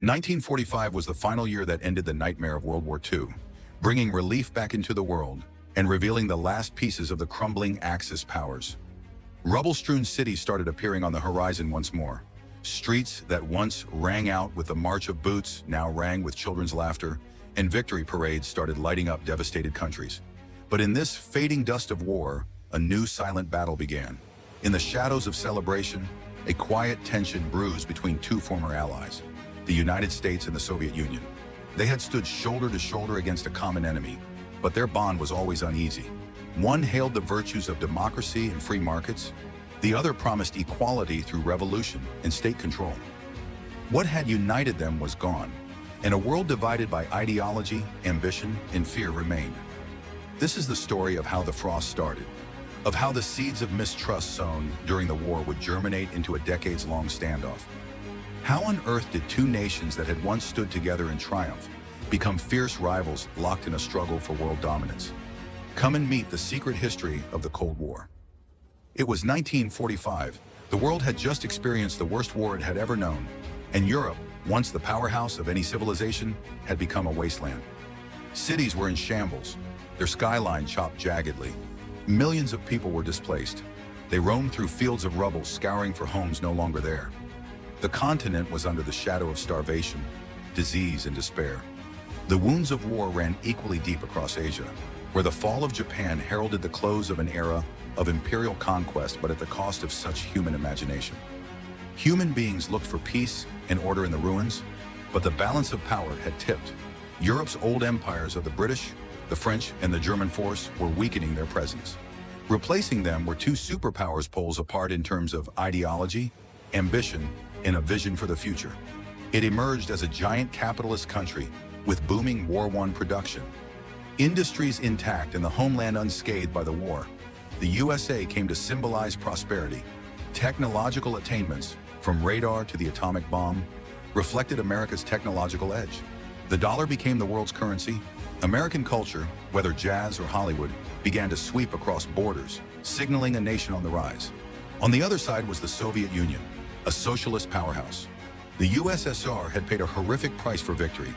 1945 was the final year that ended the nightmare of World War II, bringing relief back into the world and revealing the last pieces of the crumbling Axis powers. Rubble-strewn cities started appearing on the horizon once more. Streets that once rang out with the march of boots now rang with children's laughter, and victory parades started lighting up devastated countries. But in this fading dust of war, a new silent battle began. In the shadows of celebration, a quiet tension bruised between two former allies, the United States and the Soviet Union. They had stood shoulder to shoulder against a common enemy, but their bond was always uneasy. One hailed the virtues of democracy and free markets. The other promised equality through revolution and state control. What had united them was gone, and a world divided by ideology, ambition, and fear remained. This is the story of how the frost started, of how the seeds of mistrust sown during the war would germinate into a decades-long standoff. How on earth did two nations that had once stood together in triumph become fierce rivals locked in a struggle for world dominance? Come and meet the secret history of the Cold War. It was 1945. The world had just experienced the worst war it had ever known, and Europe, once the powerhouse of any civilization, had become a wasteland. Cities were in shambles, their skyline chopped jaggedly. Millions of people were displaced. They roamed through fields of rubble, scouring for homes no longer there. The continent was under the shadow of starvation, disease, and despair. The wounds of war ran equally deep across Asia, where the fall of Japan heralded the close of an era of imperial conquest, but at the cost of such human imagination. Human beings looked for peace and order in the ruins, but the balance of power had tipped. Europe's old empires of the British, the French, and the German force were weakening their presence. Replacing them were two superpowers poles apart in terms of ideology, ambition, and a vision for the future. It emerged as a giant capitalist country with booming war-won production. Industries intact and the homeland unscathed by the war, the USA came to symbolize prosperity. Technological attainments, from radar to the atomic bomb, reflected America's technological edge. The dollar became the world's currency. American culture, whether jazz or Hollywood, began to sweep across borders, signaling a nation on the rise. On the other side was the Soviet Union, a socialist powerhouse. The USSR had paid a horrific price for victory,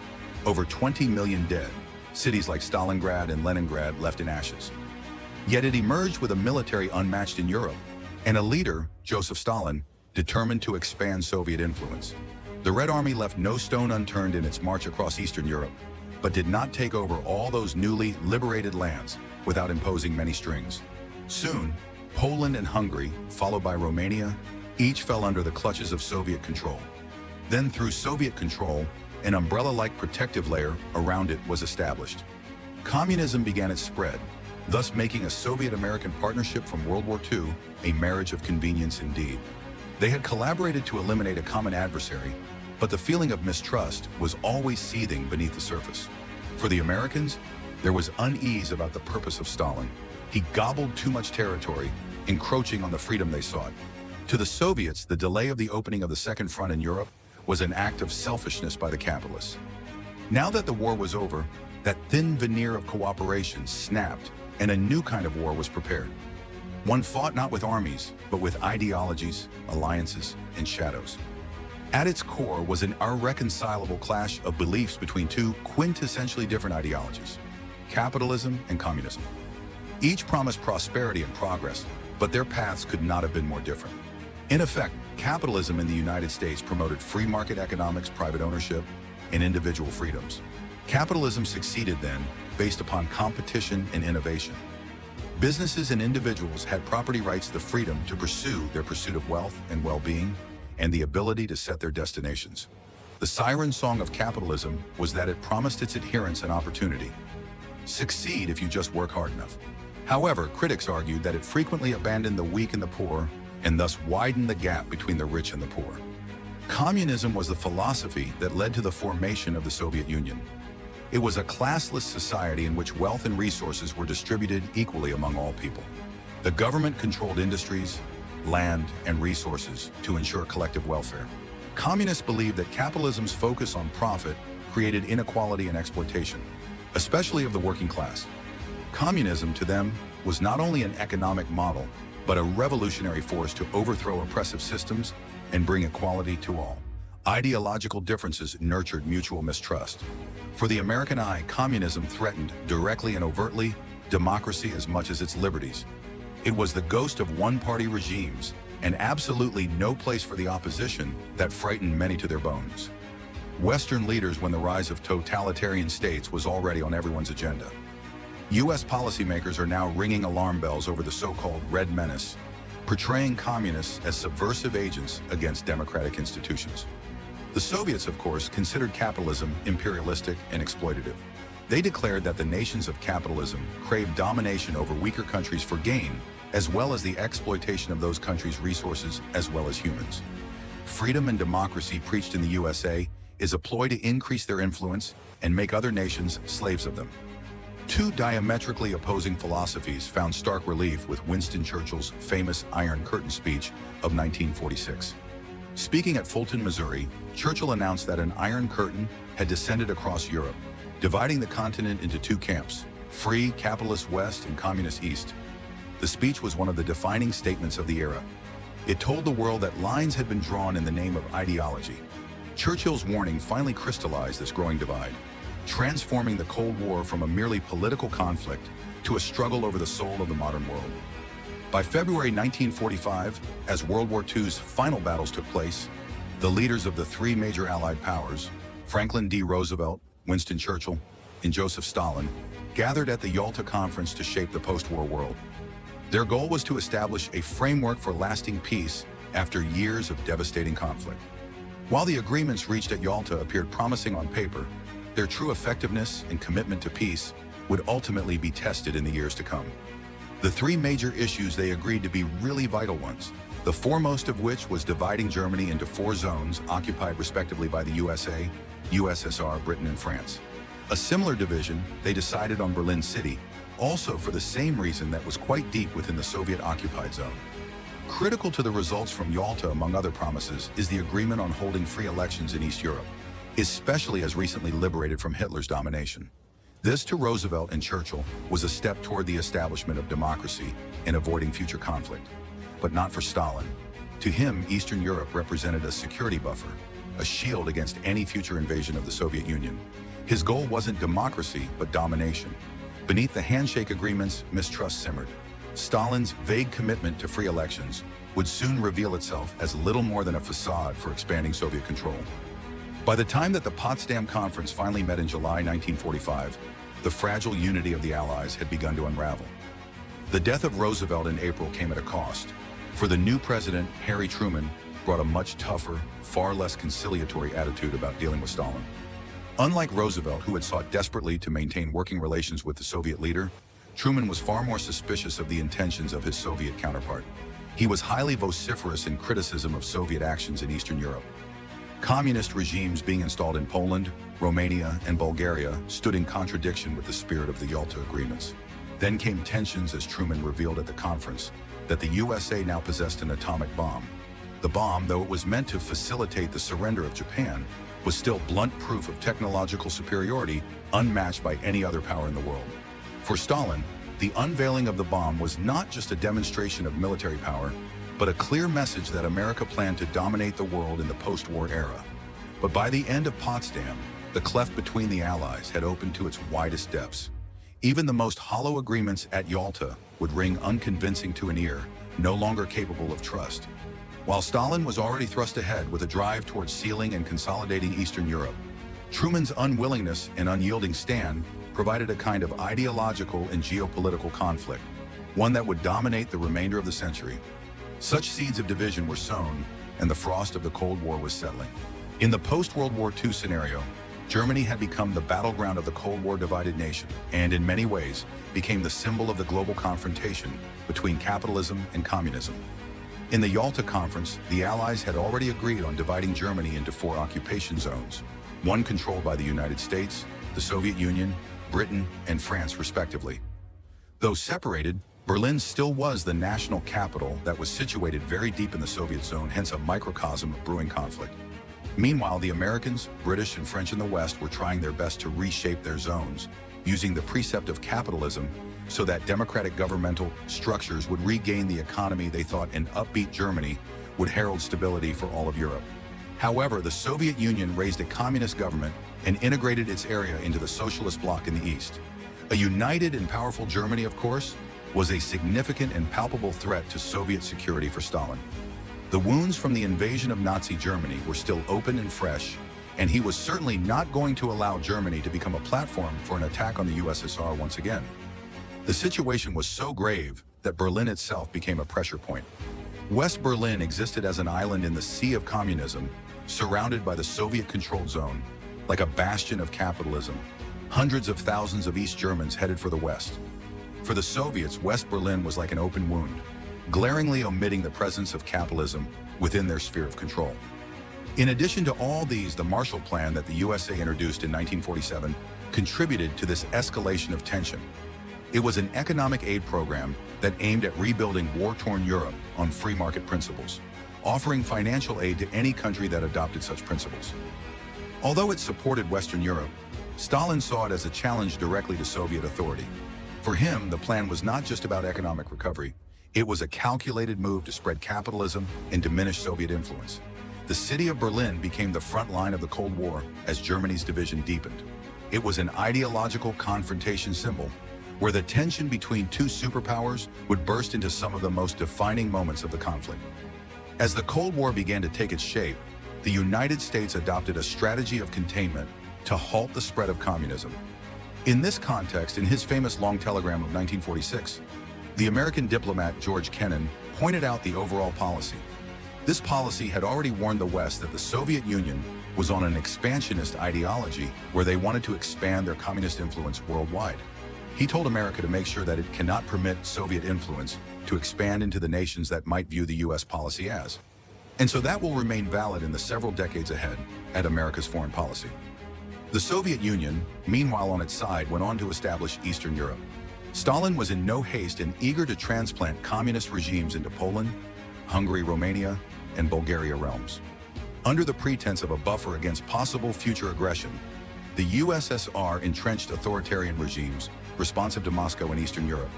over 20 million dead, cities like Stalingrad and Leningrad left in ashes. Yet it emerged with a military unmatched in Europe, and a leader, Joseph Stalin, determined to expand Soviet influence. The Red Army left no stone unturned in its march across Eastern Europe, but did not take over all those newly liberated lands without imposing many strings. Soon, Poland and Hungary, followed by Romania, each fell under the clutches of Soviet control. Then, through Soviet control, an umbrella-like protective layer around it was established. Communism began its spread, thus making a Soviet-American partnership from World War II a marriage of convenience indeed. They had collaborated to eliminate a common adversary, but the feeling of mistrust was always seething beneath the surface. For the Americans, there was unease about the purpose of Stalin. He gobbled too much territory, encroaching on the freedom they sought. To the Soviets, the delay of the opening of the Second Front in Europe was an act of selfishness by the capitalists. Now that the war was over, that thin veneer of cooperation snapped, and a new kind of war was prepared. One fought not with armies, but with ideologies, alliances, and shadows. At its core was an irreconcilable clash of beliefs between two quintessentially different ideologies, capitalism and communism. Each promised prosperity and progress, but their paths could not have been more different. In effect, capitalism in the United States promoted free market economics, private ownership, and individual freedoms. Capitalism succeeded then, based upon competition and innovation. Businesses and individuals had property rights, the freedom to pursue their pursuit of wealth and well-being, and the ability to set their destinations. The siren song of capitalism was that it promised its adherents an opportunity. Succeed if you just work hard enough. However, critics argued that it frequently abandoned the weak and the poor, and thus widened the gap between the rich and the poor. Communism was the philosophy that led to the formation of the Soviet Union. It was a classless society in which wealth and resources were distributed equally among all people. The government controlled industries, land, and resources to ensure collective welfare. Communists believed that capitalism's focus on profit created inequality and exploitation, especially of the working class. Communism, to them, was not only an economic model, but a revolutionary force to overthrow oppressive systems and bring equality to all. Ideological differences nurtured mutual mistrust. For the American eye, communism threatened, directly and overtly, democracy as much as its liberties. It was the ghost of one-party regimes, and absolutely no place for the opposition, that frightened many to their bones. Western leaders, when the rise of totalitarian states was already on everyone's agenda. U.S. policymakers are now ringing alarm bells over the so-called Red Menace, portraying communists as subversive agents against democratic institutions. The Soviets, of course, considered capitalism imperialistic and exploitative. They declared that the nations of capitalism craved domination over weaker countries for gain, as well as the exploitation of those countries' resources as well as humans. Freedom and democracy preached in the USA is a ploy to increase their influence and make other nations slaves of them. Two diametrically opposing philosophies found stark relief with Winston Churchill's famous Iron Curtain speech of 1946. Speaking at Fulton, Missouri, Churchill announced that an Iron Curtain had descended across Europe, dividing the continent into two camps, free capitalist West and communist East. The speech was one of the defining statements of the era. It told the world that lines had been drawn in the name of ideology. Churchill's warning finally crystallized this growing divide, transforming the Cold War from a merely political conflict to a struggle over the soul of the modern world. By February 1945, as World War II's final battles took place, the leaders of the three major Allied powers, Franklin D. Roosevelt, Winston Churchill, and Joseph Stalin, gathered at the Yalta Conference to shape the post-war world. Their goal was to establish a framework for lasting peace after years of devastating conflict. While the agreements reached at Yalta appeared promising on paper, their true effectiveness and commitment to peace would ultimately be tested in the years to come. The three major issues they agreed to be really vital ones, the foremost of which was dividing Germany into four zones occupied respectively by the USA, USSR, Britain, and France. A similar division they decided on Berlin City, also for the same reason that was quite deep within the Soviet-occupied zone. Critical to the results from Yalta, among other promises, is the agreement on holding free elections in East Europe, especially as recently liberated from Hitler's domination. This, to Roosevelt and Churchill, was a step toward the establishment of democracy and avoiding future conflict. But not for Stalin. To him, Eastern Europe represented a security buffer, a shield against any future invasion of the Soviet Union. His goal wasn't democracy, but domination. Beneath the handshake agreements, mistrust simmered. Stalin's vague commitment to free elections would soon reveal itself as little more than a facade for expanding Soviet control. By the time that the Potsdam Conference finally met in July 1945, the fragile unity of the Allies had begun to unravel. The death of Roosevelt in April came at a cost. For the new president, Harry Truman, brought a much tougher, far less conciliatory attitude about dealing with Stalin. Unlike Roosevelt, who had sought desperately to maintain working relations with the Soviet leader, Truman was far more suspicious of the intentions of his Soviet counterpart. He was highly vociferous in criticism of Soviet actions in Eastern Europe. Communist regimes being installed in Poland, Romania, and Bulgaria stood in contradiction with the spirit of the Yalta agreements. Then came tensions as Truman revealed at the conference that the USA now possessed an atomic bomb. The bomb, though it was meant to facilitate the surrender of Japan, was still blunt proof of technological superiority unmatched by any other power in the world. For Stalin, the unveiling of the bomb was not just a demonstration of military power, but a clear message that America planned to dominate the world in the post-war era. But by the end of Potsdam, the cleft between the Allies had opened to its widest depths. Even the most hollow agreements at Yalta would ring unconvincing to an ear, no longer capable of trust. While Stalin was already thrust ahead with a drive towards sealing and consolidating Eastern Europe, Truman's unwillingness and unyielding stand provided a kind of ideological and geopolitical conflict, one that would dominate the remainder of the century. Such seeds of division were sown, and the frost of the Cold War was settling. In the post-World War II scenario, Germany had become the battleground of the Cold War divided nation, and in many ways became the symbol of the global confrontation between capitalism and communism. In the Yalta Conference, the Allies had already agreed on dividing Germany into four occupation zones, one controlled by the United States, the Soviet Union, Britain, and France, respectively. Though separated, Berlin still was the national capital that was situated very deep in the Soviet zone, hence a microcosm of brewing conflict. Meanwhile, the Americans, British, and French in the West were trying their best to reshape their zones, using the precept of capitalism so that democratic governmental structures would regain the economy they thought an upbeat Germany would herald stability for all of Europe. However, the Soviet Union raised a communist government and integrated its area into the socialist bloc in the East. A united and powerful Germany, of course, was a significant and palpable threat to Soviet security for Stalin. The wounds from the invasion of Nazi Germany were still open and fresh, and he was certainly not going to allow Germany to become a platform for an attack on the USSR once again. The situation was so grave that Berlin itself became a pressure point. West Berlin existed as an island in the sea of communism, surrounded by the Soviet-controlled zone, like a bastion of capitalism. Hundreds of thousands of East Germans headed for the West. For the Soviets, West Berlin was like an open wound, glaringly omitting the presence of capitalism within their sphere of control. In addition to all these, the Marshall Plan that the USA introduced in 1947 contributed to this escalation of tension. It was an economic aid program that aimed at rebuilding war-torn Europe on free market principles, offering financial aid to any country that adopted such principles. Although it supported Western Europe, Stalin saw it as a challenge directly to Soviet authority. For him, the plan was not just about economic recovery. It was a calculated move to spread capitalism and diminish Soviet influence. The city of Berlin became the front line of the Cold War as Germany's division deepened. It was an ideological confrontation symbol, where the tension between two superpowers would burst into some of the most defining moments of the conflict. As the Cold War began to take its shape, the United States adopted a strategy of containment to halt the spread of communism. In this context, in his famous long telegram of 1946, the American diplomat George Kennan pointed out the overall policy. This policy had already warned the West that the Soviet Union was on an expansionist ideology where they wanted to expand their communist influence worldwide. He told America to make sure that it cannot permit Soviet influence to expand into the nations that might view the U.S. policy as. And so that will remain valid in the several decades ahead at America's foreign policy. The Soviet Union, meanwhile on its side, went on to establish Eastern Europe. Stalin was in no haste and eager to transplant communist regimes into Poland, Hungary, Romania, and Bulgaria realms. Under the pretense of a buffer against possible future aggression, the USSR entrenched authoritarian regimes responsive to Moscow in Eastern Europe,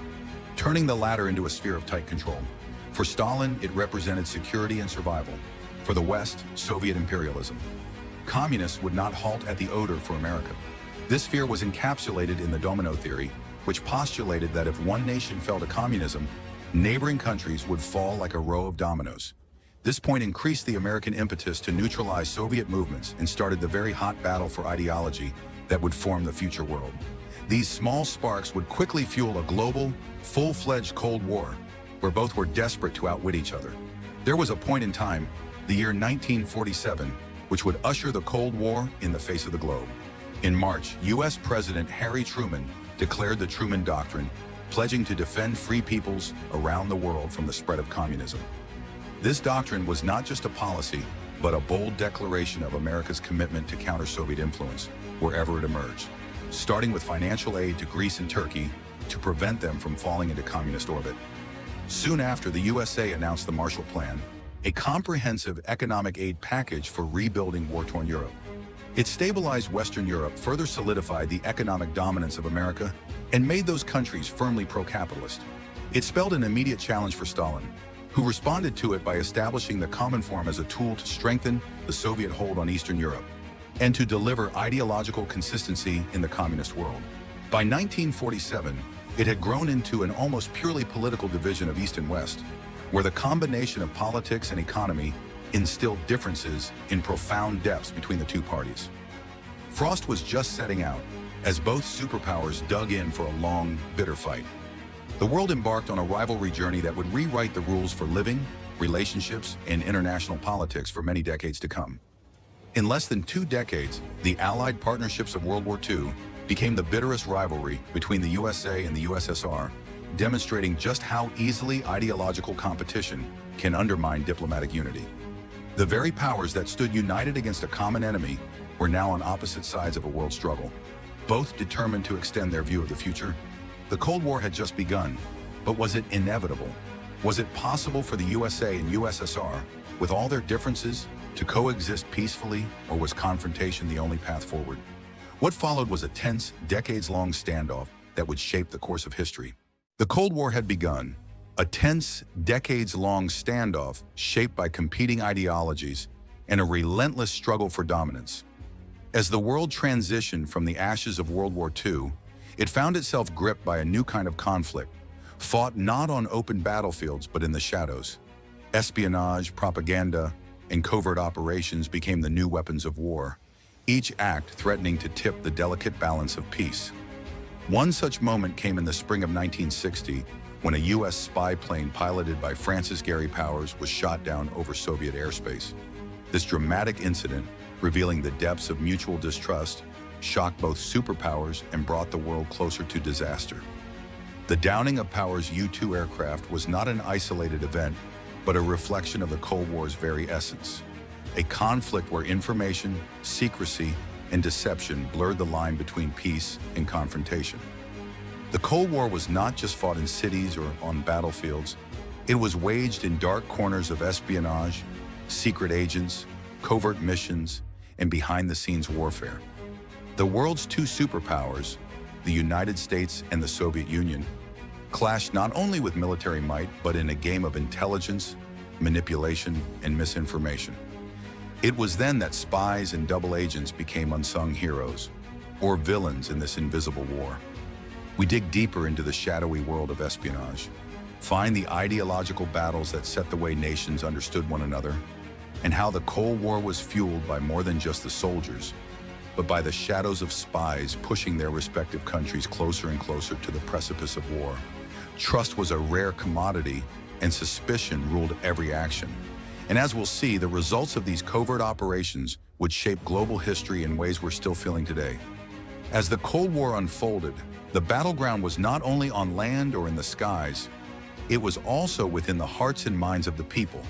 turning the latter into a sphere of tight control. For Stalin, it represented security and survival. For the West, Soviet imperialism. Communists would not halt at the odor for America. This fear was encapsulated in the domino theory, which postulated that if one nation fell to communism, neighboring countries would fall like a row of dominoes. This point increased the American impetus to neutralize Soviet movements and started the very hot battle for ideology that would form the future world. These small sparks would quickly fuel a global, full-fledged Cold War, where both were desperate to outwit each other. There was a point in time, the year 1947, which would usher the Cold War in the face of the globe. In March, U.S. President Harry Truman declared the Truman Doctrine, pledging to defend free peoples around the world from the spread of communism. This doctrine was not just a policy, but a bold declaration of America's commitment to counter Soviet influence wherever it emerged, starting with financial aid to Greece and Turkey to prevent them from falling into communist orbit. Soon after, the USA announced the Marshall Plan, a comprehensive economic aid package for rebuilding war-torn Europe. It stabilized Western Europe, further solidified the economic dominance of America, and made those countries firmly pro-capitalist. It spelled an immediate challenge for Stalin, who responded to it by establishing the Common Form as a tool to strengthen the Soviet hold on Eastern Europe and to deliver ideological consistency in the communist world. By 1947, it had grown into an almost purely political division of East and West, where the combination of politics and economy instilled differences in profound depths between the two parties. Frost was just setting out as both superpowers dug in for a long, bitter fight. The world embarked on a rivalry journey that would rewrite the rules for living, relationships, and international politics for many decades to come. In less than 2 decades, the Allied partnerships of World War II became the bitterest rivalry between the USA and the USSR, demonstrating just how easily ideological competition can undermine diplomatic unity. The very powers that stood united against a common enemy were now on opposite sides of a world struggle, both determined to extend their view of the future. The Cold War had just begun, but was it inevitable? Was it possible for the USA and USSR, with all their differences, to coexist peacefully, or was confrontation the only path forward? What followed was a tense, decades-long standoff that would shape the course of history. The Cold War had begun, a tense, decades-long standoff shaped by competing ideologies and a relentless struggle for dominance. As the world transitioned from the ashes of World War II, it found itself gripped by a new kind of conflict, fought not on open battlefields but in the shadows. Espionage, propaganda, and covert operations became the new weapons of war, each act threatening to tip the delicate balance of peace. One such moment came in the spring of 1960 when a U.S. spy plane piloted by Francis Gary Powers was shot down over Soviet airspace. This dramatic incident, revealing the depths of mutual distrust, shocked both superpowers and brought the world closer to disaster. The downing of Powers' U-2 aircraft was not an isolated event, but a reflection of the Cold War's very essence. A conflict where information, secrecy, and deception blurred the line between peace and confrontation. The Cold War was not just fought in cities or on battlefields. It was waged in dark corners of espionage, secret agents, covert missions, and behind-the-scenes warfare. The world's two superpowers, the United States and the Soviet Union, clashed not only with military might, but in a game of intelligence, manipulation, and misinformation. It was then that spies and double agents became unsung heroes, or villains in this invisible war. We dig deeper into the shadowy world of espionage, find the ideological battles that set the way nations understood one another, and how the Cold War was fueled by more than just the soldiers, but by the shadows of spies pushing their respective countries closer and closer to the precipice of war. Trust was a rare commodity, and suspicion ruled every action. And as we'll see, the results of these covert operations would shape global history in ways we're still feeling today. As the Cold War unfolded, the battleground was not only on land or in the skies, it was also within the hearts and minds of the people.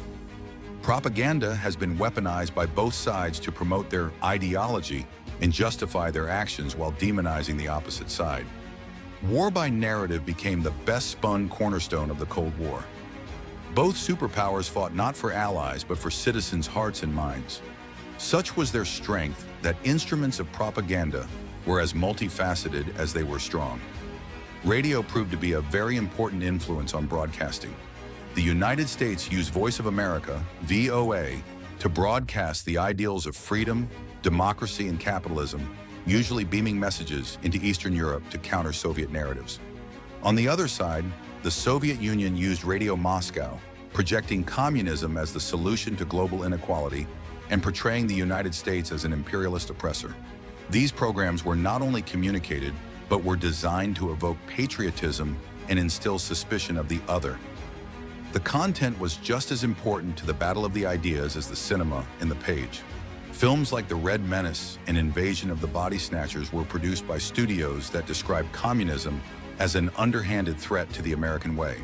Propaganda has been weaponized by both sides to promote their ideology and justify their actions while demonizing the opposite side. War by narrative became the best-spun cornerstone of the Cold War. Both superpowers fought not for allies, but for citizens' hearts and minds. Such was their strength that instruments of propaganda were as multifaceted as they were strong. Radio proved to be a very important influence on broadcasting. The United States used Voice of America, VOA, to broadcast the ideals of freedom, democracy, and capitalism, usually beaming messages into Eastern Europe to counter Soviet narratives. On the other side, the Soviet Union used Radio Moscow, projecting communism as the solution to global inequality and portraying the United States as an imperialist oppressor. These programs were not only communicated, but were designed to evoke patriotism and instill suspicion of the other. The content was just as important to the battle of the ideas as the cinema and the page. Films like The Red Menace and Invasion of the Body Snatchers were produced by studios that described communism as an underhanded threat to the American way.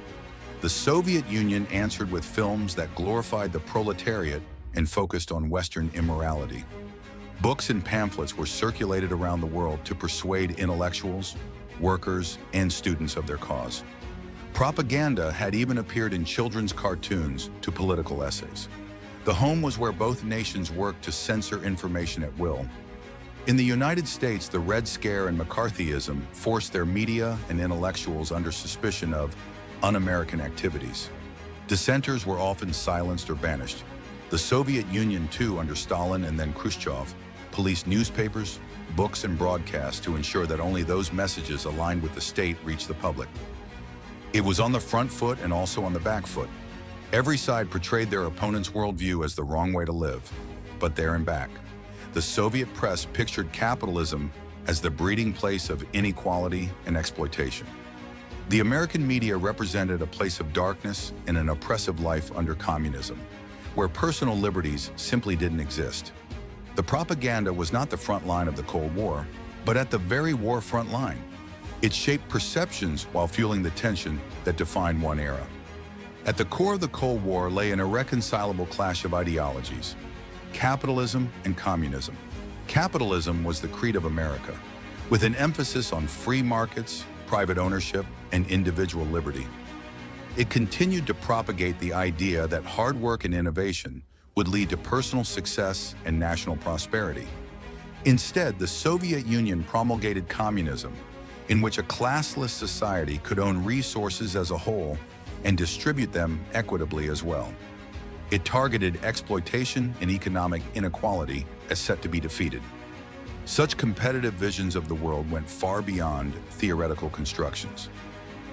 The Soviet Union answered with films that glorified the proletariat and focused on Western immorality. Books and pamphlets were circulated around the world to persuade intellectuals, workers, and students of their cause. Propaganda had even appeared in children's cartoons to political essays. The home was where both nations worked to censor information at will. In the United States, the Red Scare and McCarthyism forced their media and intellectuals under suspicion of un-American activities. Dissenters were often silenced or banished. The Soviet Union, too, under Stalin and then Khrushchev, policed newspapers, books, and broadcasts to ensure that only those messages aligned with the state reached the public. It was on the front foot and also on the back foot. Every side portrayed their opponent's worldview as the wrong way to live, but there and back. The Soviet press pictured capitalism as the breeding place of inequality and exploitation. The American media represented a place of darkness and an oppressive life under communism, where personal liberties simply didn't exist. The propaganda was not the front line of the Cold War, but at the very war front line. It shaped perceptions while fueling the tension that defined one era. At the core of the Cold War lay an irreconcilable clash of ideologies: capitalism and communism. Capitalism was the creed of America, with an emphasis on free markets, private ownership, and individual liberty. It continued to propagate the idea that hard work and innovation would lead to personal success and national prosperity. Instead, the Soviet Union promulgated communism, in which a classless society could own resources as a whole and distribute them equitably as well. It targeted exploitation and economic inequality as set to be defeated. Such competitive visions of the world went far beyond theoretical constructions.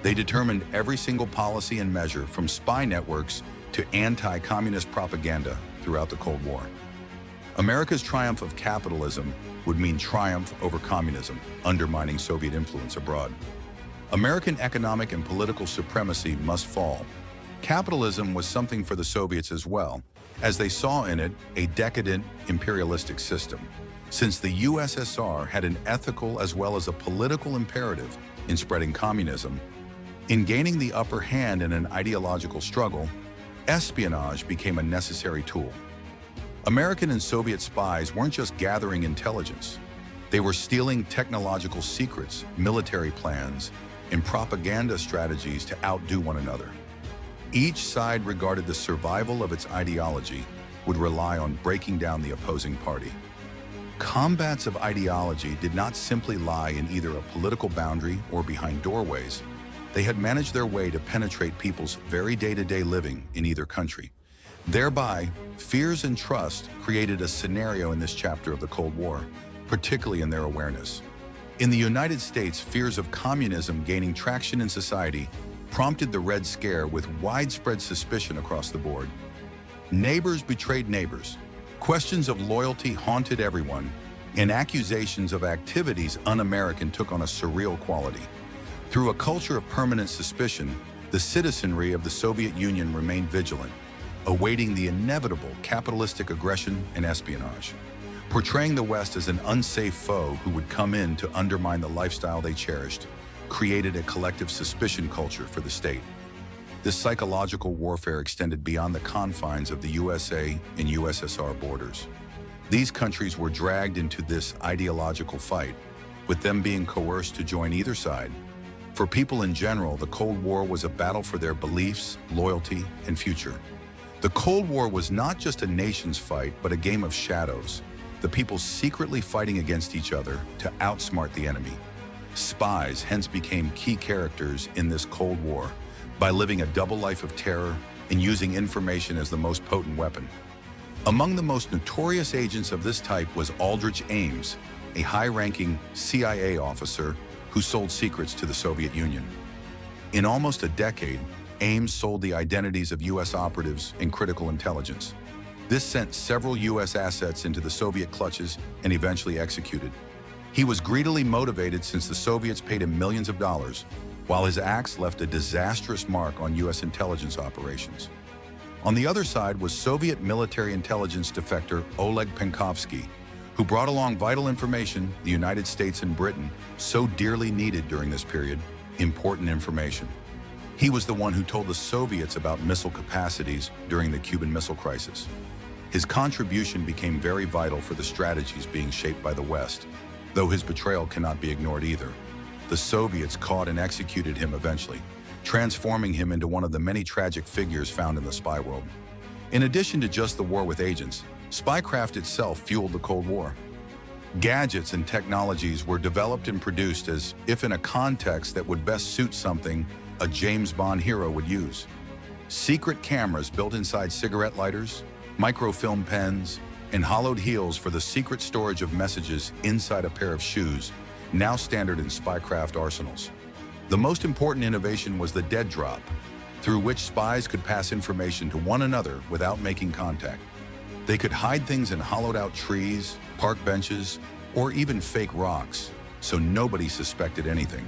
They determined every single policy and measure, from spy networks to anti-communist propaganda throughout the Cold War. America's triumph of capitalism would mean triumph over communism, undermining Soviet influence abroad. American economic and political supremacy must fall. Capitalism was something for the Soviets as well, as they saw in it a decadent imperialistic system, since the USSR had an ethical as well as a political imperative in spreading communism. In gaining the upper hand in an ideological struggle, espionage became a necessary tool. American and Soviet spies weren't just gathering intelligence. They were stealing technological secrets, military plans, and propaganda strategies to outdo one another. Each side regarded the survival of its ideology would rely on breaking down the opposing party. Combats of ideology did not simply lie in either a political boundary or behind doorways. They had managed their way to penetrate people's very day-to-day living in either country. Thereby, fears and trust created a scenario in this chapter of the Cold War, particularly in their awareness. In the United States, fears of communism gaining traction in society prompted the Red Scare with widespread suspicion across the board. Neighbors betrayed neighbors. Questions of loyalty haunted everyone, and accusations of activities un-American took on a surreal quality. Through a culture of permanent suspicion, the citizenry of the Soviet Union remained vigilant, awaiting the inevitable capitalistic aggression and espionage. Portraying the West as an unsafe foe who would come in to undermine the lifestyle they cherished created a collective suspicion culture for the state. This psychological warfare extended beyond the confines of the USA and USSR borders. These countries were dragged into this ideological fight, with them being coerced to join either side. For people in general, the Cold War was a battle for their beliefs, loyalty, and future. The Cold War was not just a nation's fight, but a game of shadows, the people secretly fighting against each other to outsmart the enemy. Spies hence became key characters in this Cold War by living a double life of terror and using information as the most potent weapon. Among the most notorious agents of this type was Aldrich Ames, a high-ranking CIA officer who sold secrets to the Soviet Union. In almost a decade, Ames sold the identities of U.S. operatives and critical intelligence. This sent several U.S. assets into the Soviet clutches and eventually executed. He was greedily motivated since the Soviets paid him millions of dollars, while his acts left a disastrous mark on U.S. intelligence operations. On the other side was Soviet military intelligence defector Oleg Penkovsky, who brought along vital information the United States and Britain so dearly needed during this period, important information. He was the one who told the Soviets about missile capacities during the Cuban Missile Crisis. His contribution became very vital for the strategies being shaped by the West, though his betrayal cannot be ignored either. The Soviets caught and executed him eventually, transforming him into one of the many tragic figures found in the spy world. In addition to just the war with agents, spycraft itself fueled the Cold War. Gadgets and technologies were developed and produced as if in a context that would best suit something a James Bond hero would use. Secret cameras built inside cigarette lighters, microfilm pens, and hollowed heels for the secret storage of messages inside a pair of shoes, now standard in spycraft arsenals. The most important innovation was the dead drop, through which spies could pass information to one another without making contact. They could hide things in hollowed-out trees, park benches, or even fake rocks, so nobody suspected anything.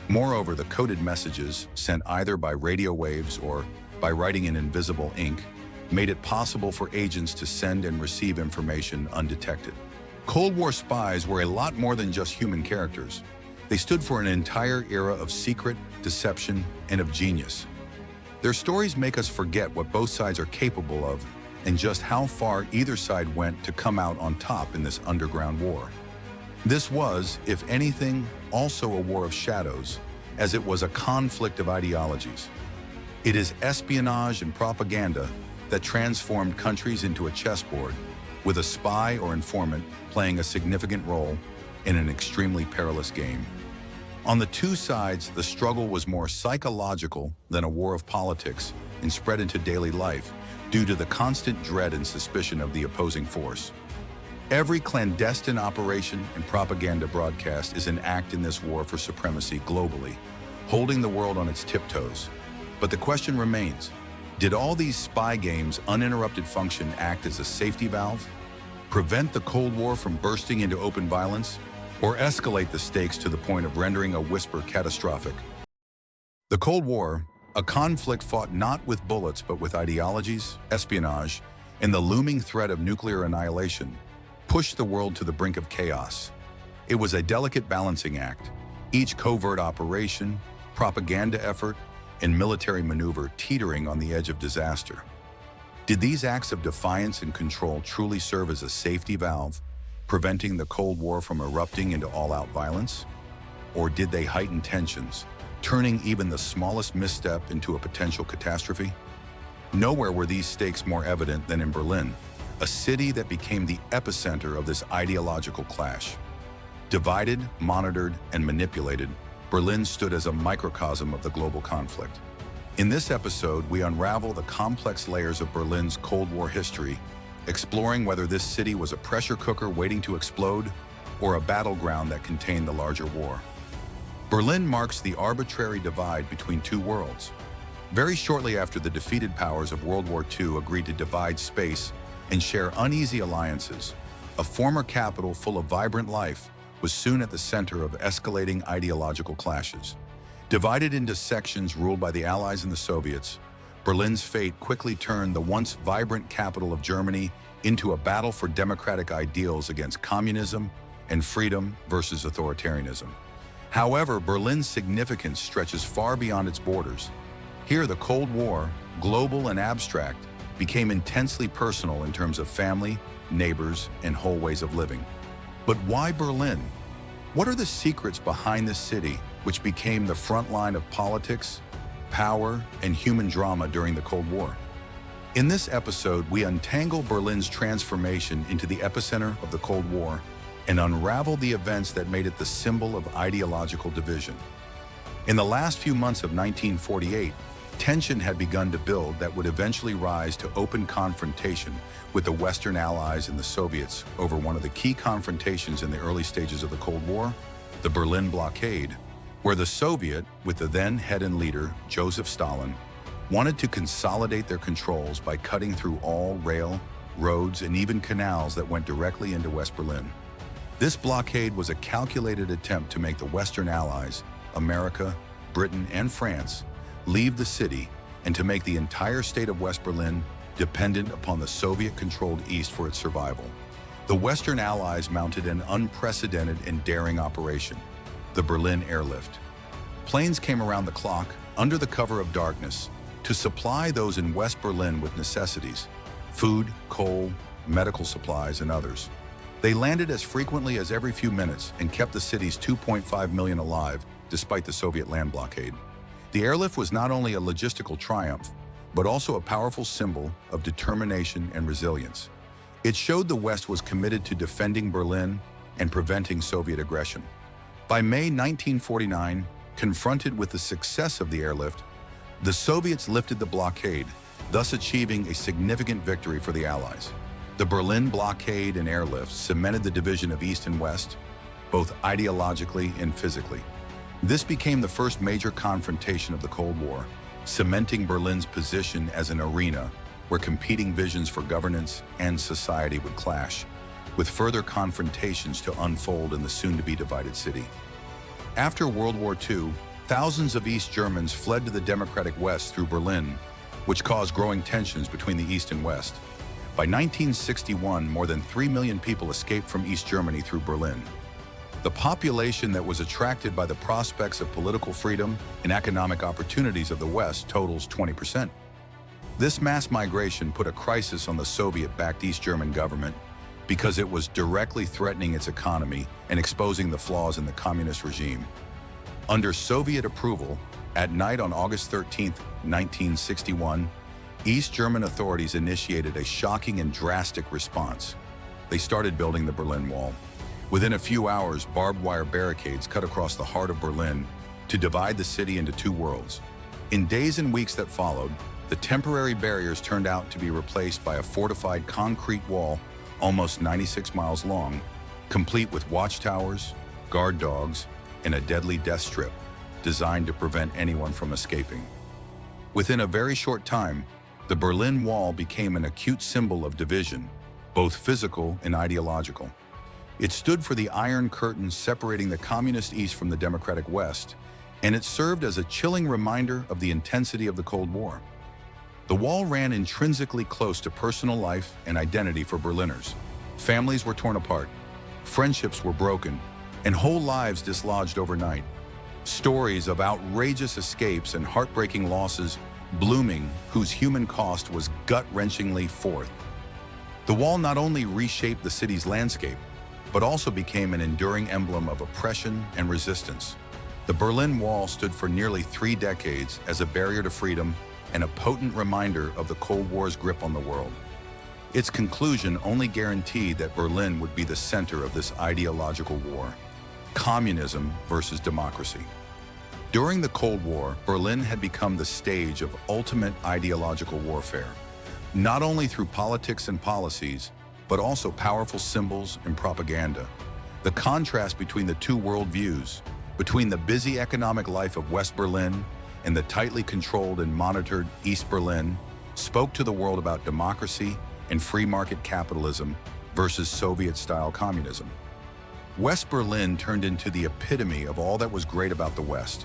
Moreover, the coded messages, sent either by radio waves or by writing in invisible ink, made it possible for agents to send and receive information undetected. Cold War spies were a lot more than just human characters. They stood for an entire era of secret, deception, and of genius. Their stories make us forget what both sides are capable of and just how far either side went to come out on top in this underground war. This was, if anything, also a war of shadows, as it was a conflict of ideologies. It is espionage and propaganda that transformed countries into a chessboard, with a spy or informant playing a significant role in an extremely perilous game. On the two sides, the struggle was more psychological than a war of politics, and spread into daily life due to the constant dread and suspicion of the opposing force. Every clandestine operation and propaganda broadcast is an act in this war for supremacy globally, holding the world on its tiptoes. But the question remains, did all these spy games' uninterrupted function act as a safety valve, prevent the Cold War from bursting into open violence, or escalate the stakes to the point of rendering a whisper catastrophic? The Cold War, a conflict fought not with bullets but with ideologies, espionage, and the looming threat of nuclear annihilation, pushed the world to the brink of chaos. It was a delicate balancing act, each covert operation, propaganda effort, and military maneuver teetering on the edge of disaster. Did these acts of defiance and control truly serve as a safety valve, preventing the Cold War from erupting into all-out violence? Or did they heighten tensions, turning even the smallest misstep into a potential catastrophe? Nowhere were these stakes more evident than in Berlin, a city that became the epicenter of this ideological clash. Divided, monitored, and manipulated, Berlin stood as a microcosm of the global conflict. In this episode, we unravel the complex layers of Berlin's Cold War history, exploring whether this city was a pressure cooker waiting to explode or a battleground that contained the larger war. Berlin marks the arbitrary divide between two worlds. Very shortly after the defeated powers of World War II agreed to divide space and share uneasy alliances, a former capital full of vibrant life was soon at the center of escalating ideological clashes. Divided into sections ruled by the Allies and the Soviets, Berlin's fate quickly turned the once vibrant capital of Germany into a battle for democratic ideals against communism and freedom versus authoritarianism. However, Berlin's significance stretches far beyond its borders. Here, the Cold War, global and abstract, became intensely personal in terms of family, neighbors, and whole ways of living. But why Berlin? What are the secrets behind this city, which became the front line of politics, power, and human drama during the Cold War? In this episode, we untangle Berlin's transformation into the epicenter of the Cold War and unravel the events that made it the symbol of ideological division. In the last few months of 1948, tension had begun to build that would eventually rise to open confrontation with the Western Allies and the Soviets over one of the key confrontations in the early stages of the Cold War, the Berlin blockade, where the Soviet, with the then head and leader, Joseph Stalin, wanted to consolidate their controls by cutting through all rail, roads, and even canals that went directly into West Berlin. This blockade was a calculated attempt to make the Western Allies, America, Britain, and France, leave the city and to make the entire state of West Berlin dependent upon the Soviet-controlled East for its survival. The Western Allies mounted an unprecedented and daring operation, the Berlin Airlift. Planes came around the clock, under the cover of darkness, to supply those in West Berlin with necessities, food, coal, medical supplies, and others. They landed as frequently as every few minutes and kept the city's 2.5 million alive despite the Soviet land blockade. The airlift was not only a logistical triumph, but also a powerful symbol of determination and resilience. It showed the West was committed to defending Berlin and preventing Soviet aggression. By May 1949, confronted with the success of the airlift, the Soviets lifted the blockade, thus achieving a significant victory for the Allies. The Berlin blockade and airlift cemented the division of East and West, both ideologically and physically. This became the first major confrontation of the Cold War, cementing Berlin's position as an arena where competing visions for governance and society would clash, with further confrontations to unfold in the soon-to-be divided city. After World War II, thousands of East Germans fled to the democratic West through Berlin, which caused growing tensions between the East and West. By 1961, more than 3 million people escaped from East Germany through Berlin. The population that was attracted by the prospects of political freedom and economic opportunities of the West totals 20%. This mass migration put a crisis on the Soviet-backed East German government because it was directly threatening its economy and exposing the flaws in the communist regime. Under Soviet approval, at night on August 13, 1961, East German authorities initiated a shocking and drastic response. They started building the Berlin Wall. Within a few hours, barbed wire barricades cut across the heart of Berlin to divide the city into two worlds. In days and weeks that followed, The temporary barriers turned out to be replaced by a fortified concrete wall almost 96 miles long, complete with watchtowers, guard dogs, and a deadly death strip designed to prevent anyone from escaping. Within a very short time, the Berlin Wall became an acute symbol of division, both physical and ideological. It stood for the Iron Curtain separating the communist East from the democratic West, and it served as a chilling reminder of the intensity of the Cold War. The wall ran intrinsically close to personal life and identity for Berliners. Families were torn apart, friendships were broken, and whole lives dislodged overnight. Stories of outrageous escapes and heartbreaking losses blooming, whose human cost was gut-wrenchingly forth. The wall not only reshaped the city's landscape, but also became an enduring emblem of oppression and resistance. The Berlin Wall stood for nearly 3 decades as a barrier to freedom and a potent reminder of the Cold War's grip on the world. Its conclusion only guaranteed that Berlin would be the center of this ideological war: communism versus democracy. During the Cold War, Berlin had become the stage of ultimate ideological warfare, not only through politics and policies, but also powerful symbols and propaganda. The contrast between the two worldviews, between the busy economic life of West Berlin and the tightly controlled and monitored East Berlin, spoke to the world about democracy and free market capitalism versus Soviet-style communism. West Berlin turned into the epitome of all that was great about the West.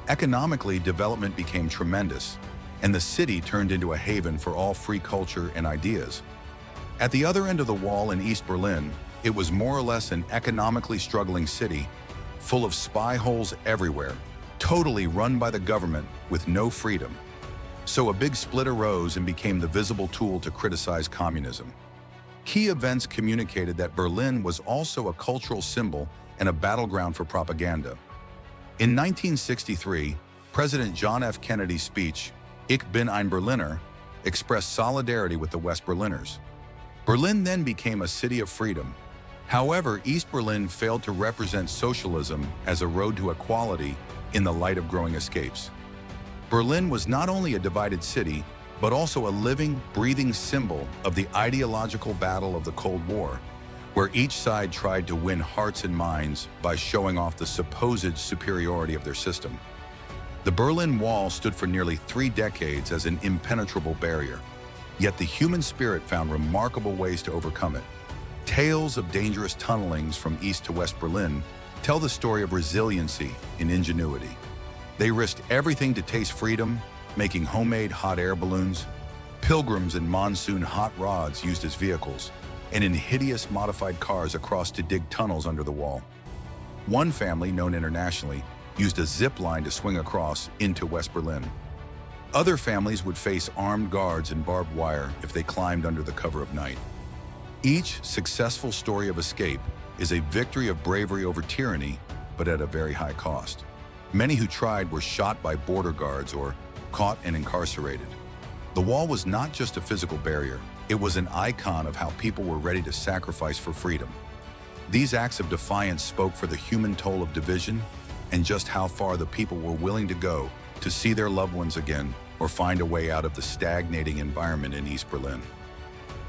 Economically, development became tremendous, and the city turned into a haven for all free culture and ideas. At the other end of the wall in East Berlin, it was more or less an economically struggling city, full of spy holes everywhere, totally run by the government with no freedom. So a big split arose and became the visible tool to criticize communism. Key events communicated that Berlin was also a cultural symbol and a battleground for propaganda. In 1963, President John F. Kennedy's speech, Ich bin ein Berliner, expressed solidarity with the West Berliners. Berlin then became a city of freedom. However, East Berlin failed to represent socialism as a road to equality in the light of growing escapes. Berlin was not only a divided city, but also a living, breathing symbol of the ideological battle of the Cold War, where each side tried to win hearts and minds by showing off the supposed superiority of their system. The Berlin Wall stood for nearly 3 decades as an impenetrable barrier, yet the human spirit found remarkable ways to overcome it. Tales of dangerous tunnelings from East to West Berlin tell the story of resiliency and ingenuity. They risked everything to taste freedom, making homemade hot air balloons, pilgrims in monsoon hot rods used as vehicles, and in hideous modified cars across to dig tunnels under the wall. One family, known internationally, used a zip line to swing across into West Berlin. Other families would face armed guards and barbed wire if they climbed under the cover of night. Each successful story of escape is a victory of bravery over tyranny, but at a very high cost. Many who tried were shot by border guards or caught and incarcerated. The wall was not just a physical barrier, it was an icon of how people were ready to sacrifice for freedom. These acts of defiance spoke for the human toll of division and just how far the people were willing to go to see their loved ones again or find a way out of the stagnating environment in East Berlin.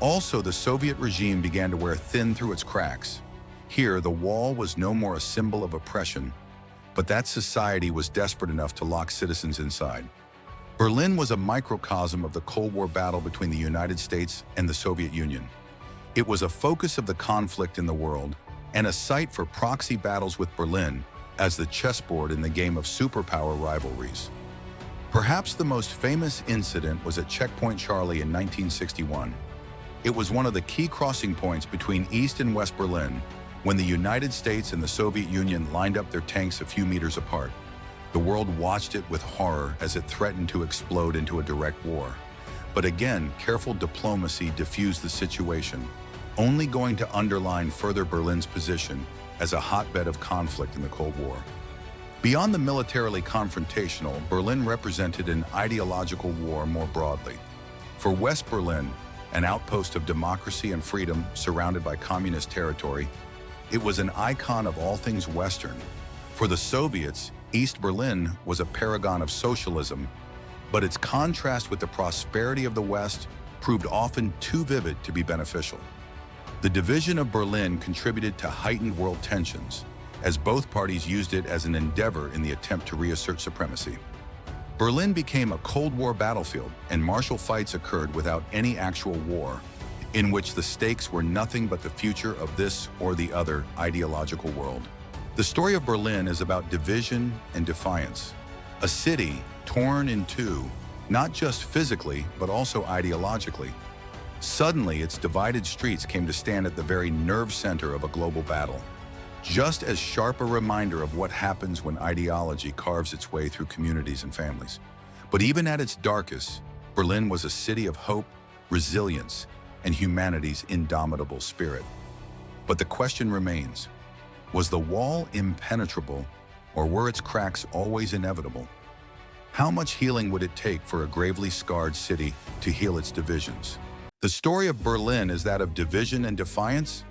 Also, the Soviet regime began to wear thin through its cracks. Here, the wall was no more a symbol of oppression, but that society was desperate enough to lock citizens inside. Berlin was a microcosm of the Cold War battle between the United States and the Soviet Union. It was a focus of the conflict in the world and a site for proxy battles with Berlin as the chessboard in the game of superpower rivalries. Perhaps the most famous incident was at Checkpoint Charlie in 1961. It was one of the key crossing points between East and West Berlin when the United States and the Soviet Union lined up their tanks a few meters apart. The world watched it with horror as it threatened to explode into a direct war. But again, careful diplomacy diffused the situation, only going to underline further Berlin's position as a hotbed of conflict in the Cold War. Beyond the militarily confrontational, Berlin represented an ideological war more broadly. For West Berlin, an outpost of democracy and freedom surrounded by communist territory, it was an icon of all things Western. For the Soviets, East Berlin was a paragon of socialism, But its contrast with the prosperity of the West proved often too vivid to be beneficial. The division of Berlin contributed to heightened world tensions, as both parties used it as an endeavor in the attempt to reassert supremacy. Berlin became a Cold War battlefield, and martial fights occurred without any actual war, in which the stakes were nothing but the future of this or the other ideological world. The story of Berlin is about division and defiance, a city torn in two, not just physically, but also ideologically. Suddenly, its divided streets came to stand at the very nerve center of a global battle. Just as sharp a reminder of what happens when ideology carves its way through communities and families. But even at its darkest, Berlin was a city of hope, resilience, and humanity's indomitable spirit. But the question remains, was the wall impenetrable, or were its cracks always inevitable? How much healing would it take for a gravely scarred city to heal its divisions? The story of Berlin is that of division and defiance,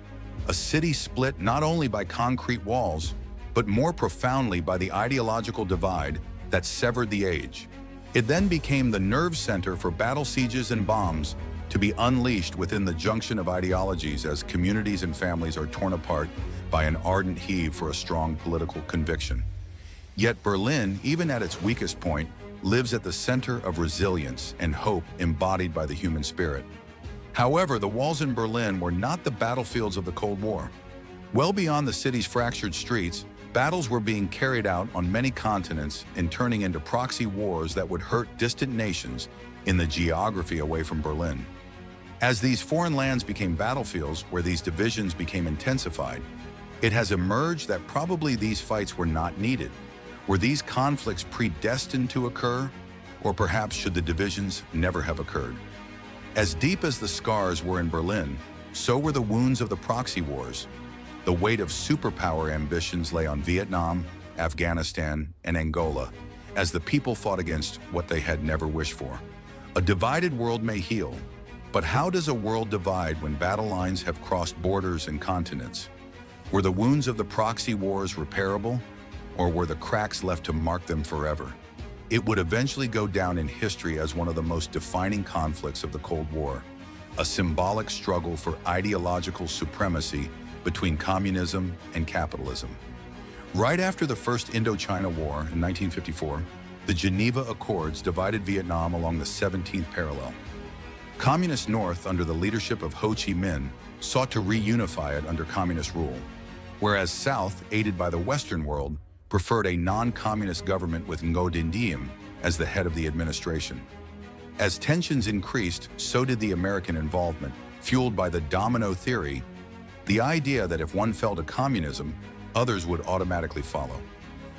a city split not only by concrete walls, but more profoundly by the ideological divide that severed the age. It then became the nerve center for battle sieges and bombs to be unleashed within the junction of ideologies as communities and families are torn apart by an ardent heave for a strong political conviction. Yet Berlin, even at its weakest point, lives at the center of resilience and hope embodied by the human spirit. However, the walls in Berlin were not the battlefields of the Cold War. Well beyond the city's fractured streets, battles were being carried out on many continents and turning into proxy wars that would hurt distant nations in the geography away from Berlin. As these foreign lands became battlefields where these divisions became intensified, it has emerged that probably these fights were not needed. Were these conflicts predestined to occur, or perhaps should the divisions never have occurred? As deep as the scars were in Berlin, so were the wounds of the proxy wars. The weight of superpower ambitions lay on Vietnam, Afghanistan, and Angola, as the people fought against what they had never wished for. A divided world may heal, but how does a world divide when battle lines have crossed borders and continents? Were the wounds of the proxy wars repairable, or were the cracks left to mark them forever? It would eventually go down in history as one of the most defining conflicts of the Cold War, a symbolic struggle for ideological supremacy between communism and capitalism. Right after the First Indochina War in 1954, the Geneva Accords divided Vietnam along the 17th parallel. Communist North, under the leadership of Ho Chi Minh, sought to reunify it under communist rule, whereas South, aided by the Western world, preferred a non-communist government with Ngo Dinh Diem as the head of the administration. As tensions increased, so did the American involvement, fueled by the domino theory, the idea that if one fell to communism, others would automatically follow.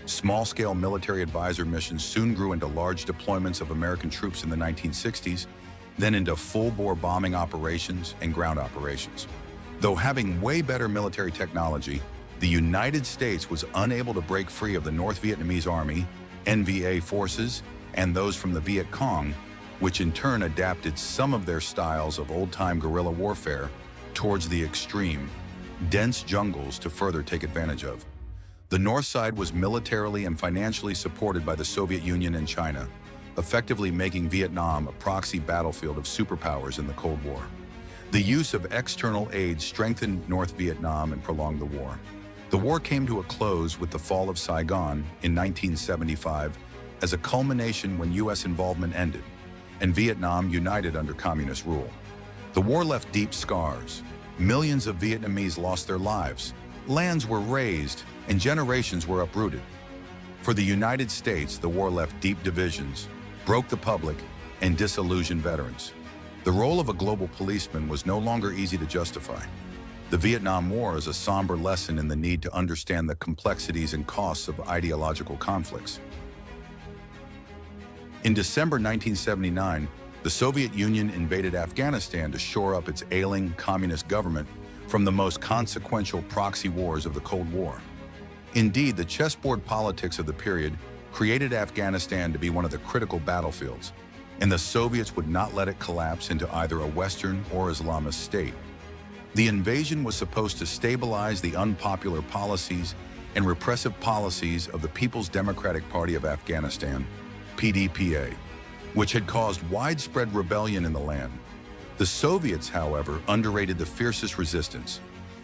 Small-scale military advisor missions soon grew into large deployments of American troops in the 1960s, then into full-bore bombing operations and ground operations. Though having way better military technology, the United States was unable to break free of the North Vietnamese Army, NVA forces, and those from the Viet Cong, which in turn adapted some of their styles of old-time guerrilla warfare towards the extreme, dense jungles to further take advantage of. The North side was militarily and financially supported by the Soviet Union and China, effectively making Vietnam a proxy battlefield of superpowers in the Cold War. The use of external aid strengthened North Vietnam and prolonged the war. The war came to a close with the fall of Saigon in 1975 as a culmination when U.S. involvement ended, and Vietnam united under communist rule. The war left deep scars. Millions of Vietnamese lost their lives, lands were razed, and generations were uprooted. For the United States, the war left deep divisions, broke the public, and disillusioned veterans. The role of a global policeman was no longer easy to justify. The Vietnam War is a somber lesson in the need to understand the complexities and costs of ideological conflicts. In December 1979, the Soviet Union invaded Afghanistan to shore up its ailing communist government from the most consequential proxy wars of the Cold War. Indeed, the chessboard politics of the period created Afghanistan to be one of the critical battlefields, and the Soviets would not let it collapse into either a Western or Islamist state. The invasion was supposed to stabilize the unpopular policies and repressive policies of the People's Democratic Party of Afghanistan, PDPA. which had caused widespread rebellion in the land. The Soviets, however, underrated the fiercest resistance.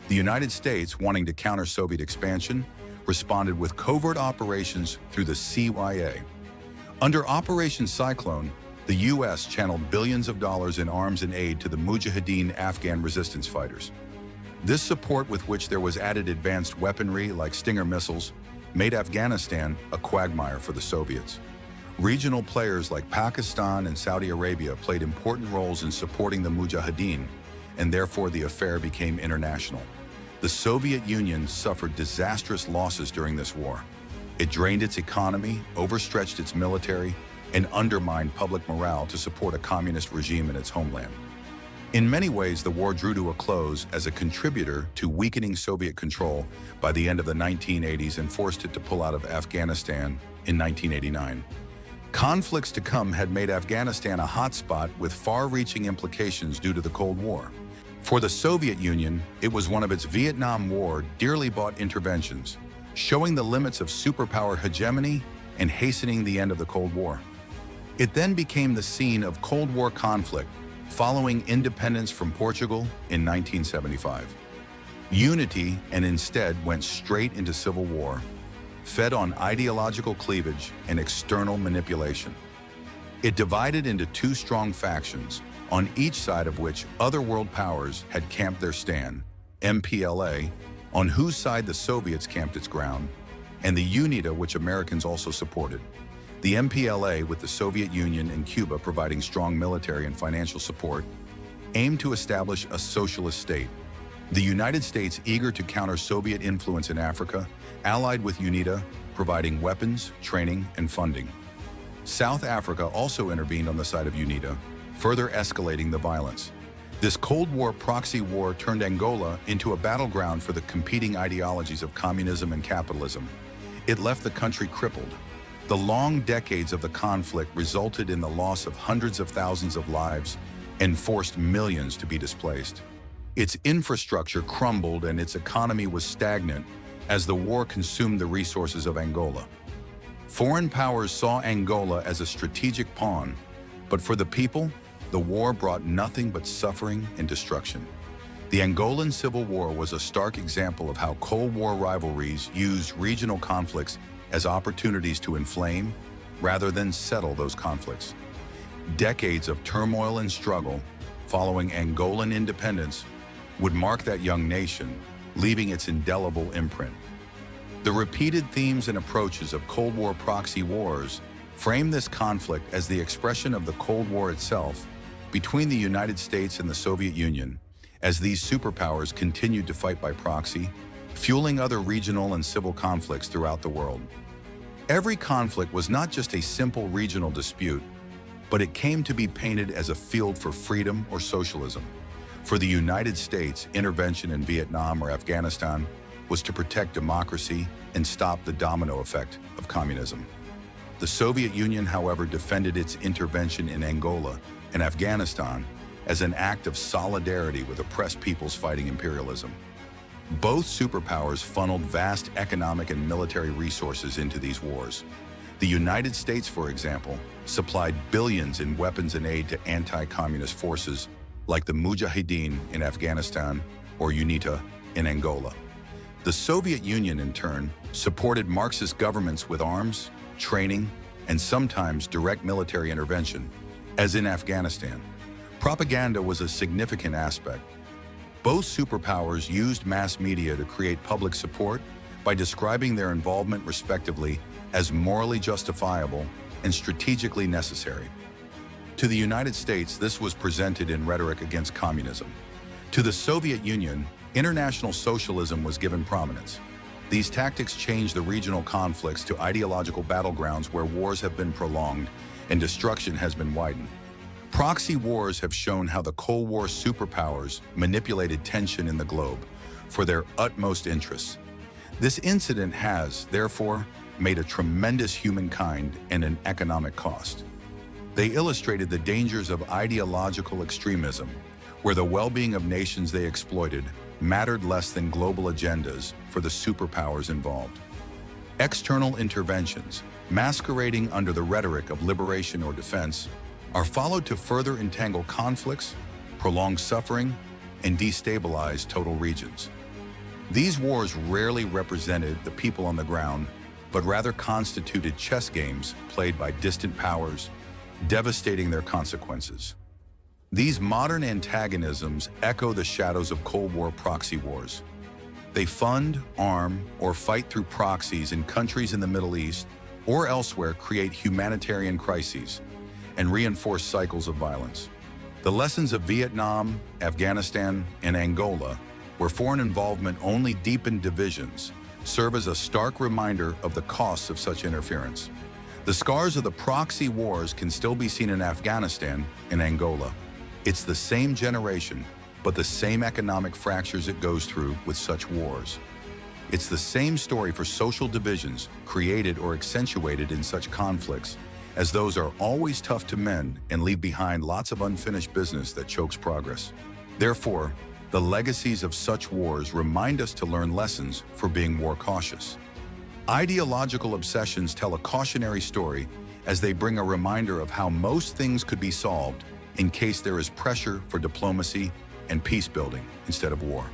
The United States, wanting to counter Soviet expansion, responded with covert operations through the CIA. Under Operation Cyclone, the U.S. channeled billions of dollars in arms and aid to the Mujahideen Afghan resistance fighters. This support, with which there was added advanced weaponry like Stinger missiles, made Afghanistan a quagmire for the Soviets. Regional players like Pakistan and Saudi Arabia played important roles in supporting the Mujahideen, and therefore the affair became international. The Soviet Union suffered disastrous losses during this war. It drained its economy, overstretched its military, and undermined public morale to support a communist regime in its homeland. In many ways, the war drew to a close as a contributor to weakening Soviet control by the end of the 1980s and forced it to pull out of Afghanistan in 1989. Conflicts to come had made Afghanistan a hotspot with far-reaching implications due to the Cold War. For the Soviet Union, it was one of its Vietnam War dearly bought interventions, showing the limits of superpower hegemony and hastening the end of the Cold War. It then became the scene of Cold War conflict following independence from Portugal in 1975. Unity and instead went straight into civil war, fed on ideological cleavage and external manipulation. It divided into two strong factions, on each side of which other world powers had camped their stand: MPLA, on whose side the Soviets camped its ground, and the UNITA, which Americans also supported. The MPLA, with the Soviet Union and Cuba providing strong military and financial support, aimed to establish a socialist state. The United States, eager to counter Soviet influence in Africa, allied with UNITA, providing weapons, training, and funding. South Africa also intervened on the side of UNITA, further escalating the violence. This Cold War proxy war turned Angola into a battleground for the competing ideologies of communism and capitalism. It left the country crippled. The long decades of the conflict resulted in the loss of hundreds of thousands of lives and forced millions to be displaced. Its infrastructure crumbled and its economy was stagnant as the war consumed the resources of Angola. Foreign powers saw Angola as a strategic pawn, but for the people, the war brought nothing but suffering and destruction. The Angolan Civil War was a stark example of how Cold War rivalries used regional conflicts as opportunities to inflame rather than settle those conflicts. Decades of turmoil and struggle following Angolan independence would mark that young nation, leaving its indelible imprint. The repeated themes and approaches of Cold War proxy wars frame this conflict as the expression of the Cold War itself between the United States and the Soviet Union, as these superpowers continued to fight by proxy, fueling other regional and civil conflicts throughout the world. Every conflict was not just a simple regional dispute, but it came to be painted as a field for freedom or socialism. For the United States, intervention in Vietnam or Afghanistan was to protect democracy and stop the domino effect of communism. The Soviet Union, however, defended its intervention in Angola and Afghanistan as an act of solidarity with oppressed peoples fighting imperialism. Both superpowers funneled vast economic and military resources into these wars. The United States, for example, supplied billions in weapons and aid to anti-communist forces like the Mujahideen in Afghanistan or UNITA in Angola. The Soviet Union, in turn, supported Marxist governments with arms, training, and sometimes direct military intervention, as in Afghanistan. Propaganda was a significant aspect. Both superpowers used mass media to create public support by describing their involvement respectively as morally justifiable and strategically necessary. To the United States, this was presented in rhetoric against communism. To the Soviet Union, international socialism was given prominence. These tactics changed the regional conflicts to ideological battlegrounds where wars have been prolonged and destruction has been widened. Proxy wars have shown how the Cold War superpowers manipulated tension in the globe for their utmost interests. This incident has, therefore, made a tremendous humankind and an economic cost. They illustrated the dangers of ideological extremism, where the well-being of nations they exploited mattered less than global agendas for the superpowers involved. External interventions, masquerading under the rhetoric of liberation or defense, are followed to further entangle conflicts, prolong suffering, and destabilize total regions. These wars rarely represented the people on the ground, but rather constituted chess games played by distant powers, devastating their consequences. These modern antagonisms echo the shadows of Cold War proxy wars. They fund, arm, or fight through proxies in countries in the Middle East or elsewhere, create humanitarian crises, and reinforce cycles of violence. The lessons of Vietnam, Afghanistan, and Angola, where foreign involvement only deepened divisions, serve as a stark reminder of the costs of such interference. The scars of the proxy wars can still be seen in Afghanistan and Angola. It's the same generation, but the same economic fractures it goes through with such wars. It's the same story for social divisions created or accentuated in such conflicts, as those are always tough to mend and leave behind lots of unfinished business that chokes progress. Therefore, the legacies of such wars remind us to learn lessons for being more cautious. Ideological obsessions tell a cautionary story as they bring a reminder of how most things could be solved in case there is pressure for diplomacy and peace building instead of war.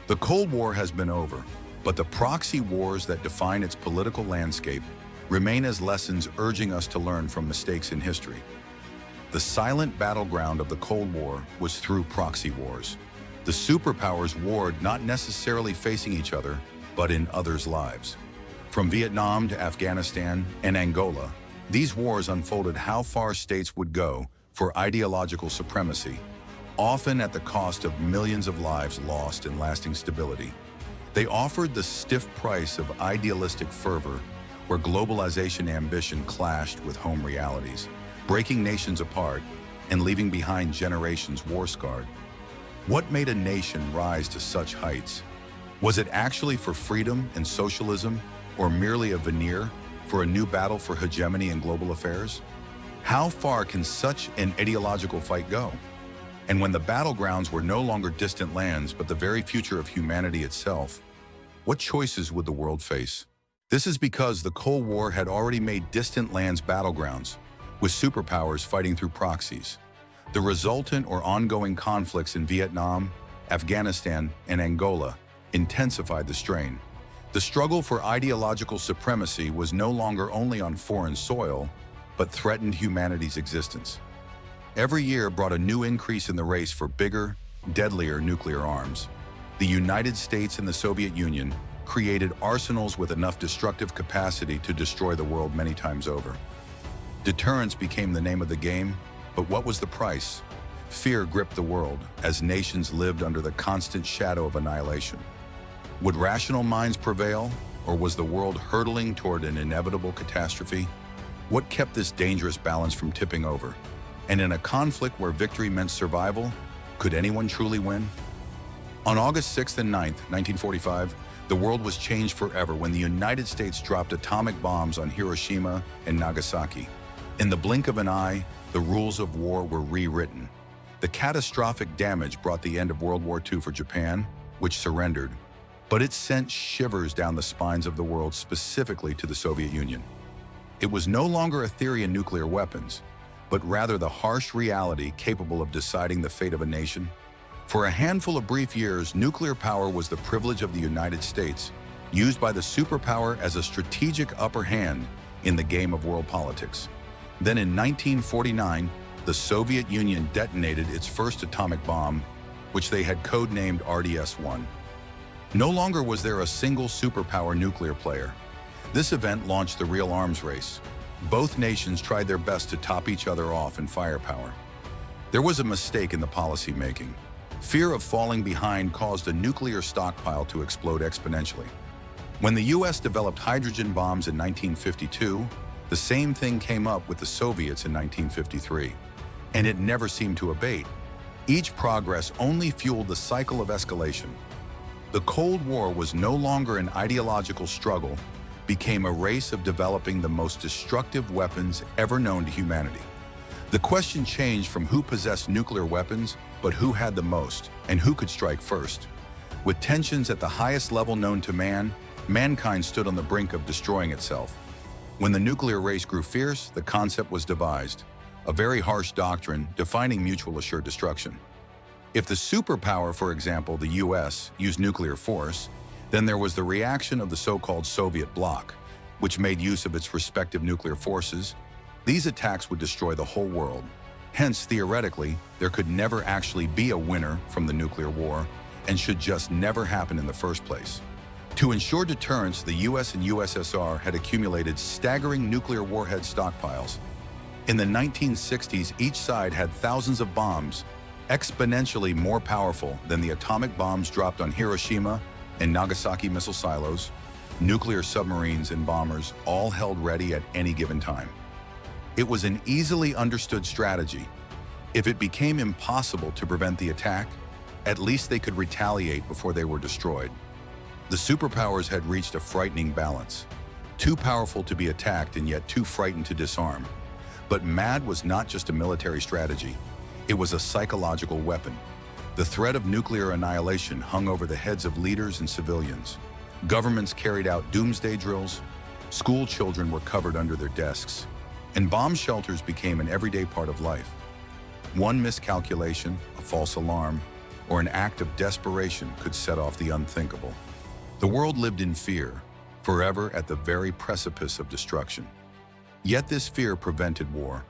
The Cold War has been over, but the proxy wars that define its political landscape remain as lessons urging us to learn from mistakes in history. The silent battleground of the Cold War was through proxy wars. The superpowers warred not necessarily facing each other, but in others' lives. From Vietnam to Afghanistan and Angola, these wars unfolded how far states would go for ideological supremacy, often at the cost of millions of lives lost and lasting stability. They offered the stiff price of idealistic fervor, where globalization ambition clashed with home realities, breaking nations apart and leaving behind generations war-scarred. What made a nation rise to such heights? Was it actually for freedom and socialism, or merely a veneer for a new battle for hegemony in global affairs? How far can such an ideological fight go? And when the battlegrounds were no longer distant lands, but the very future of humanity itself, what choices would the world face? This is because the Cold War had already made distant lands battlegrounds, with superpowers fighting through proxies. The resultant or ongoing conflicts in Vietnam, Afghanistan, and Angola intensified the strain. The struggle for ideological supremacy was no longer only on foreign soil, but threatened humanity's existence. Every year brought a new increase in the race for bigger, deadlier nuclear arms. The United States and the Soviet Union created arsenals with enough destructive capacity to destroy the world many times over. Deterrence became the name of the game, but what was the price? Fear gripped the world as nations lived under the constant shadow of annihilation. Would rational minds prevail, or was the world hurtling toward an inevitable catastrophe? What kept this dangerous balance from tipping over? And in a conflict where victory meant survival, could anyone truly win? On August 6th and 9th, 1945, the world was changed forever when the United States dropped atomic bombs on Hiroshima and Nagasaki. In the blink of an eye, the rules of war were rewritten. The catastrophic damage brought the end of World War II for Japan, which surrendered, but it sent shivers down the spines of the world, specifically to the Soviet Union. It was no longer a theory in nuclear weapons, but rather the harsh reality capable of deciding the fate of a nation. For a handful of brief years, nuclear power was the privilege of the United States, used by the superpower as a strategic upper hand in the game of world politics. Then in 1949, the Soviet Union detonated its first atomic bomb, which they had codenamed RDS-1. No longer was there a single superpower nuclear player. This event launched the real arms race. Both nations tried their best to top each other off in firepower. There was a mistake in the policy making. Fear of falling behind caused a nuclear stockpile to explode exponentially. When the US developed hydrogen bombs in 1952, the same thing came up with the Soviets in 1953, and it never seemed to abate. Each progress only fueled the cycle of escalation. The Cold War was no longer an ideological struggle, became a race of developing the most destructive weapons ever known to humanity. The question changed from who possessed nuclear weapons, but who had the most, and who could strike first. With tensions at the highest level known to man, Mankind stood on the brink of destroying itself. When the nuclear race grew fierce, the concept was devised, a very harsh doctrine defining mutual assured destruction. If the superpower, for example, the US, used nuclear force, then there was the reaction of the so-called Soviet bloc, which made use of its respective nuclear forces. These attacks would destroy the whole world. Hence, theoretically, there could never actually be a winner from the nuclear war and should just never happen in the first place. To ensure deterrence, the US and USSR had accumulated staggering nuclear warhead stockpiles. In the 1960s, each side had thousands of bombs, exponentially more powerful than the atomic bombs dropped on Hiroshima and Nagasaki missile silos. Nuclear submarines and bombers all held ready at any given time. It was an easily understood strategy. If it became impossible to prevent the attack, at least they could retaliate before they were destroyed. The superpowers had reached a frightening balance, too powerful to be attacked and yet too frightened to disarm. But MAD was not just a military strategy, it was a psychological weapon. The threat of nuclear annihilation hung over the heads of leaders and civilians. Governments carried out doomsday drills, school children were covered under their desks, and bomb shelters became an everyday part of life. One miscalculation, a false alarm, or an act of desperation could set off the unthinkable. The world lived in fear, forever at the very precipice of destruction. Yet this fear prevented war.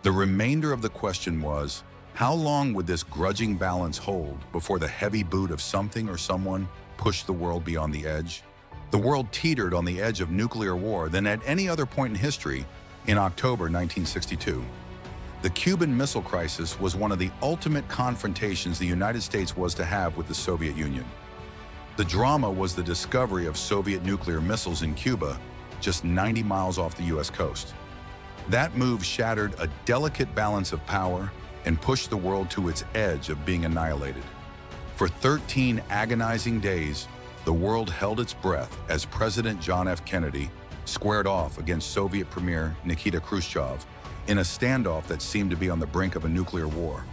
The remainder of the question was, how long would this grudging balance hold before the heavy boot of something or someone pushed the world beyond the edge? The world teetered on the edge of nuclear war than at any other point in history in October 1962. The Cuban Missile Crisis was one of the ultimate confrontations the United States was to have with the Soviet Union. The drama was the discovery of Soviet nuclear missiles in Cuba, just 90 miles off the US coast. That move shattered a delicate balance of power and pushed the world to its edge of being annihilated. For 13 agonizing days, the world held its breath as President John F. Kennedy squared off against Soviet Premier Nikita Khrushchev in a standoff that seemed to be on the brink of a nuclear war.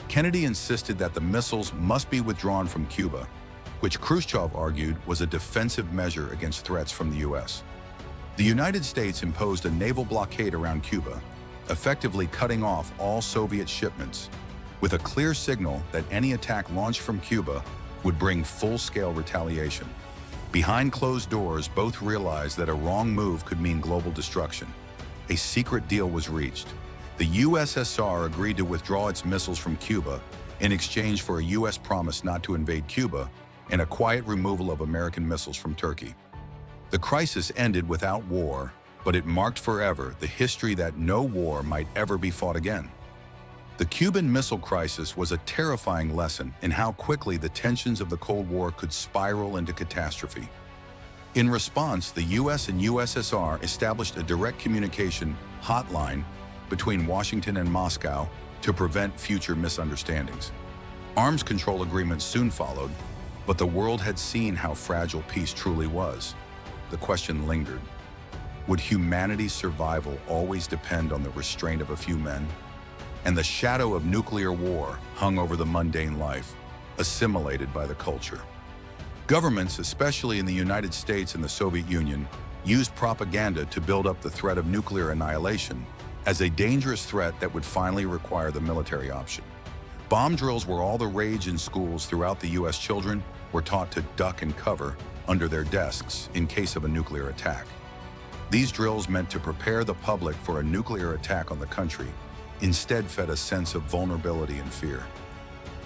Kennedy insisted that the missiles must be withdrawn from Cuba, which Khrushchev argued was a defensive measure against threats from the US. The United States imposed a naval blockade around Cuba, effectively cutting off all Soviet shipments, with a clear signal that any attack launched from Cuba would bring full-scale retaliation. Behind closed doors, both realized that a wrong move could mean global destruction. A secret deal was reached. The USSR agreed to withdraw its missiles from Cuba in exchange for a US promise not to invade Cuba and a quiet removal of American missiles from Turkey. The crisis ended without war, but it marked forever the history that no war might ever be fought again. The Cuban Missile Crisis was a terrifying lesson in how quickly the tensions of the Cold War could spiral into catastrophe. In response, the US and USSR established a direct communication hotline between Washington and Moscow to prevent future misunderstandings. Arms control agreements soon followed, but the world had seen how fragile peace truly was. The question lingered. Would humanity's survival always depend on the restraint of a few men? And the shadow of nuclear war hung over the mundane life, assimilated by the culture. Governments, especially in the United States and the Soviet Union, used propaganda to build up the threat of nuclear annihilation as a dangerous threat that would finally require the military option. Bomb drills were all the rage in schools throughout the US. Children were taught to duck and cover under their desks in case of a nuclear attack. These drills meant to prepare the public for a nuclear attack on the country, instead fed a sense of vulnerability and fear.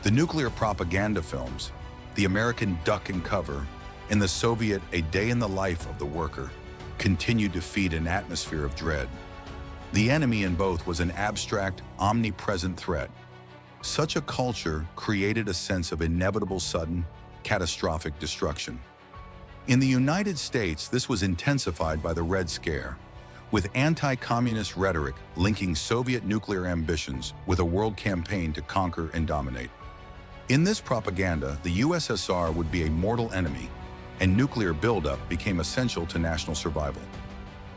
The nuclear propaganda films, the American Duck and Cover, and the Soviet A Day in the Life of the Worker, continued to feed an atmosphere of dread. The enemy in both was an abstract, omnipresent threat. Such a culture created a sense of inevitable sudden, catastrophic destruction. In the United States, this was intensified by the Red Scare, with anti-communist rhetoric linking Soviet nuclear ambitions with a world campaign to conquer and dominate. In this propaganda, the USSR would be a mortal enemy, and nuclear buildup became essential to national survival.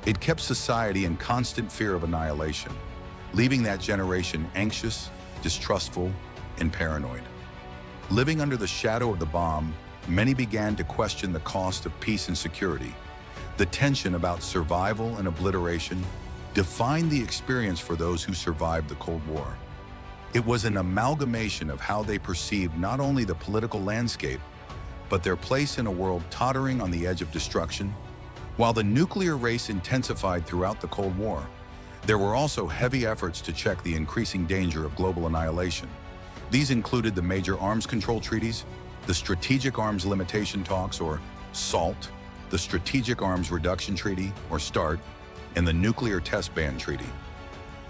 It kept society in constant fear of annihilation, leaving that generation anxious, distrustful, and paranoid. Living under the shadow of the bomb, many began to question the cost of peace and security. The tension about survival and obliteration defined the experience for those who survived the Cold War. It was an amalgamation of how they perceived not only the political landscape, but their place in a world tottering on the edge of destruction. While the nuclear race intensified throughout the Cold War, there were also heavy efforts to check the increasing danger of global annihilation. These included the major arms control treaties, the Strategic Arms Limitation Talks, or SALT, the Strategic Arms Reduction Treaty, or START, and the Nuclear Test Ban Treaty.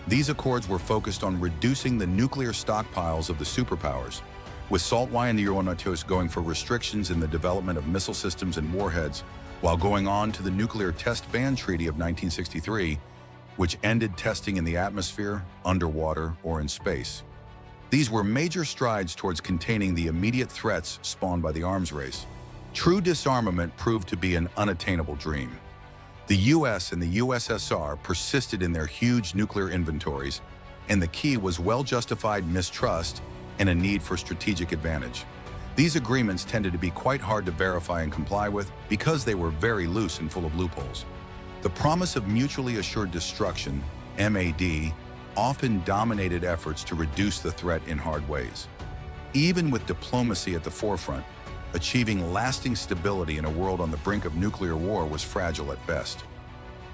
These accords were focused on reducing the nuclear stockpiles of the superpowers, with SALT y and the Euronatos going for restrictions in the development of missile systems and warheads, while going on to the Nuclear Test Ban Treaty of 1963, which ended testing in the atmosphere, underwater, or in space. These were major strides towards containing the immediate threats spawned by the arms race. True disarmament proved to be an unattainable dream. The US and the USSR persisted in their huge nuclear inventories, and the key was well-justified mistrust and a need for strategic advantage. These agreements tended to be quite hard to verify and comply with because they were very loose and full of loopholes. The promise of mutually assured destruction, MAD, often dominated efforts to reduce the threat in hard ways. Even with diplomacy at the forefront, achieving lasting stability in a world on the brink of nuclear war was fragile at best.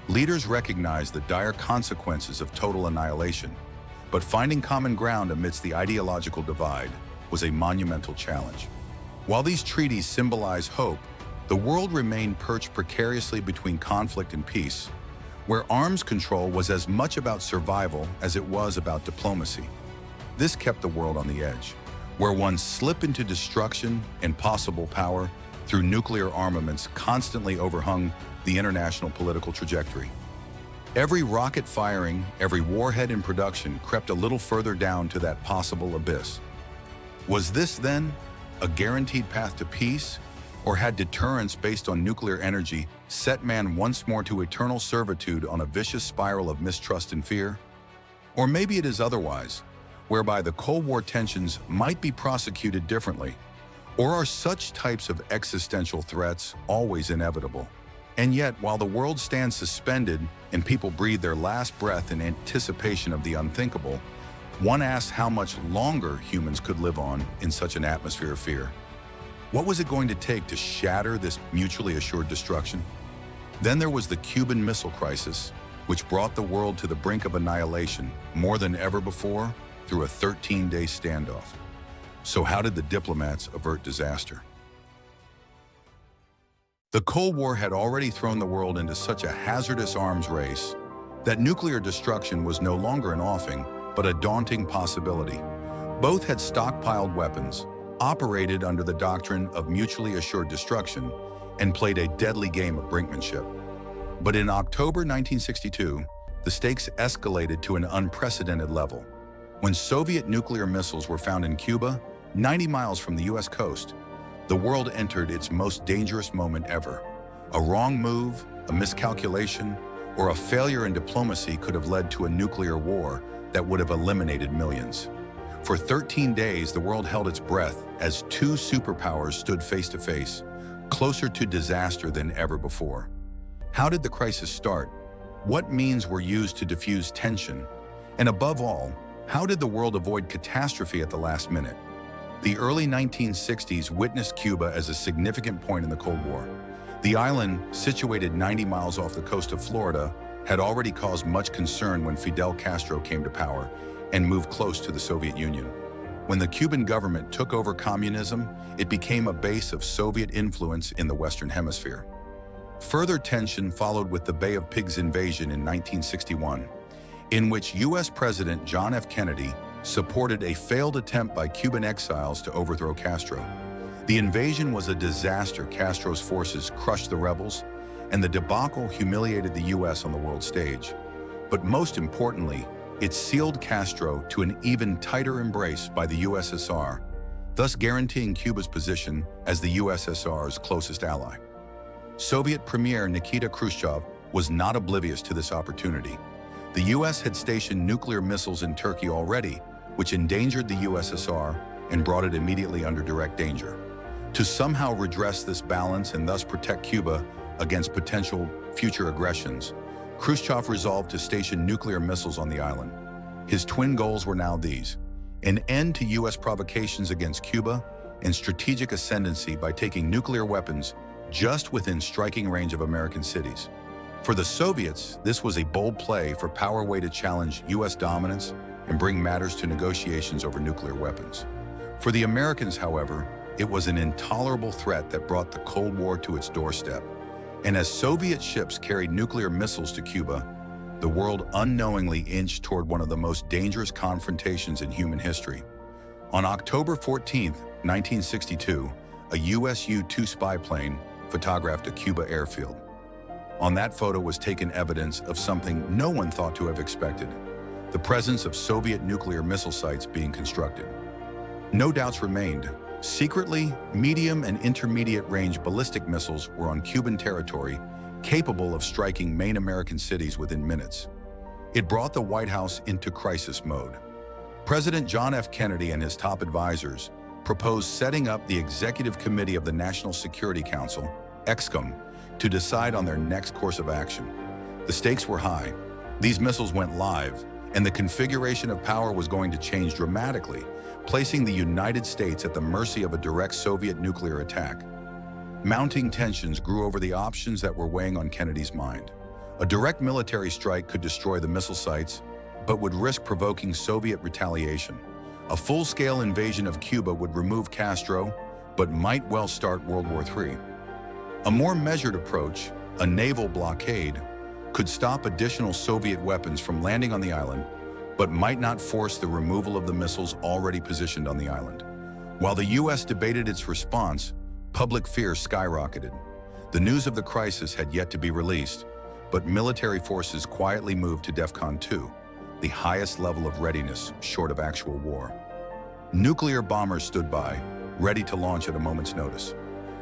Leaders recognized the dire consequences of total annihilation, but finding common ground amidst the ideological divide was a monumental challenge. While these treaties symbolize hope, the world remained perched precariously between conflict and peace, where arms control was as much about survival as it was about diplomacy. This kept the world on the edge, where one slip into destruction and possible power through nuclear armaments constantly overhung the international political trajectory. Every rocket firing, every warhead in production crept a little further down to that possible abyss. Was this, then, a guaranteed path to peace, or had deterrence based on nuclear energy set man once more to eternal servitude on a vicious spiral of mistrust and fear? Or maybe it is otherwise, whereby the Cold War tensions might be prosecuted differently. Or are such types of existential threats always inevitable? And yet, while the world stands suspended and people breathe their last breath in anticipation of the unthinkable, one asks how much longer humans could live on in such an atmosphere of fear. What was it going to take to shatter this mutually assured destruction? Then there was the Cuban Missile Crisis, which brought the world to the brink of annihilation more than ever before through a 13-day standoff. So how did the diplomats avert disaster? The Cold War had already thrown the world into such a hazardous arms race that nuclear destruction was no longer an offing, but a daunting possibility. Both had stockpiled weapons, operated under the doctrine of mutually assured destruction, and played a deadly game of brinkmanship. But in October 1962, the stakes escalated to an unprecedented level. When Soviet nuclear missiles were found in Cuba, 90 miles from the US coast, the world entered its most dangerous moment ever. A wrong move, a miscalculation, or a failure in diplomacy could have led to a nuclear war that would have eliminated millions. For 13 days, the world held its breath as two superpowers stood face to face, closer to disaster than ever before. How did the crisis start? What means were used to diffuse tension? And above all, how did the world avoid catastrophe at the last minute? The early 1960s witnessed Cuba as a significant point in the Cold War. The island, situated 90 miles off the coast of Florida, had already caused much concern when Fidel Castro came to power and moved close to the Soviet Union. When the Cuban government took over communism, it became a base of Soviet influence in the Western Hemisphere. Further tension followed with the Bay of Pigs invasion in 1961, in which US President John F. Kennedy supported a failed attempt by Cuban exiles to overthrow Castro. The invasion was a disaster. Castro's forces crushed the rebels, and the debacle humiliated the US on the world stage. But most importantly, it sealed Castro to an even tighter embrace by the USSR, thus guaranteeing Cuba's position as the USSR's closest ally. Soviet Premier Nikita Khrushchev was not oblivious to this opportunity. The US had stationed nuclear missiles in Turkey already, which endangered the USSR and brought it immediately under direct danger. To somehow redress this balance and thus protect Cuba against potential future aggressions, Khrushchev resolved to station nuclear missiles on the island. His twin goals were now these: an end to U.S. provocations against Cuba and strategic ascendancy by taking nuclear weapons just within striking range of American cities. For the Soviets, this was a bold play for power way to challenge U.S. dominance and bring matters to negotiations over nuclear weapons. For the Americans, however, it was an intolerable threat that brought the Cold War to its doorstep. And as Soviet ships carried nuclear missiles to Cuba, the world unknowingly inched toward one of the most dangerous confrontations in human history. On October 14, 1962, a US U-2 spy plane photographed a Cuba airfield. On that photo was taken evidence of something no one thought to have expected: the presence of Soviet nuclear missile sites being constructed. No doubts remained. Secretly, medium and intermediate range ballistic missiles were on Cuban territory, capable of striking main American cities within minutes. It brought the White House into crisis mode. President John F. Kennedy and his top advisors proposed setting up the Executive Committee of the National Security Council, EXCOM, to decide on their next course of action. The stakes were high. These missiles went live, and the configuration of power was going to change dramatically, placing the United States at the mercy of a direct Soviet nuclear attack. Mounting tensions grew over the options that were weighing on Kennedy's mind. A direct military strike could destroy the missile sites, but would risk provoking Soviet retaliation. A full-scale invasion of Cuba would remove Castro, but might well start World War III. A more measured approach, a naval blockade, could stop additional Soviet weapons from landing on the island, but might not force the removal of the missiles already positioned on the island. While the U.S. debated its response, public fear skyrocketed. The news of the crisis had yet to be released, but military forces quietly moved to DEFCON 2, the highest level of readiness short of actual war. Nuclear bombers stood by, ready to launch at a moment's notice.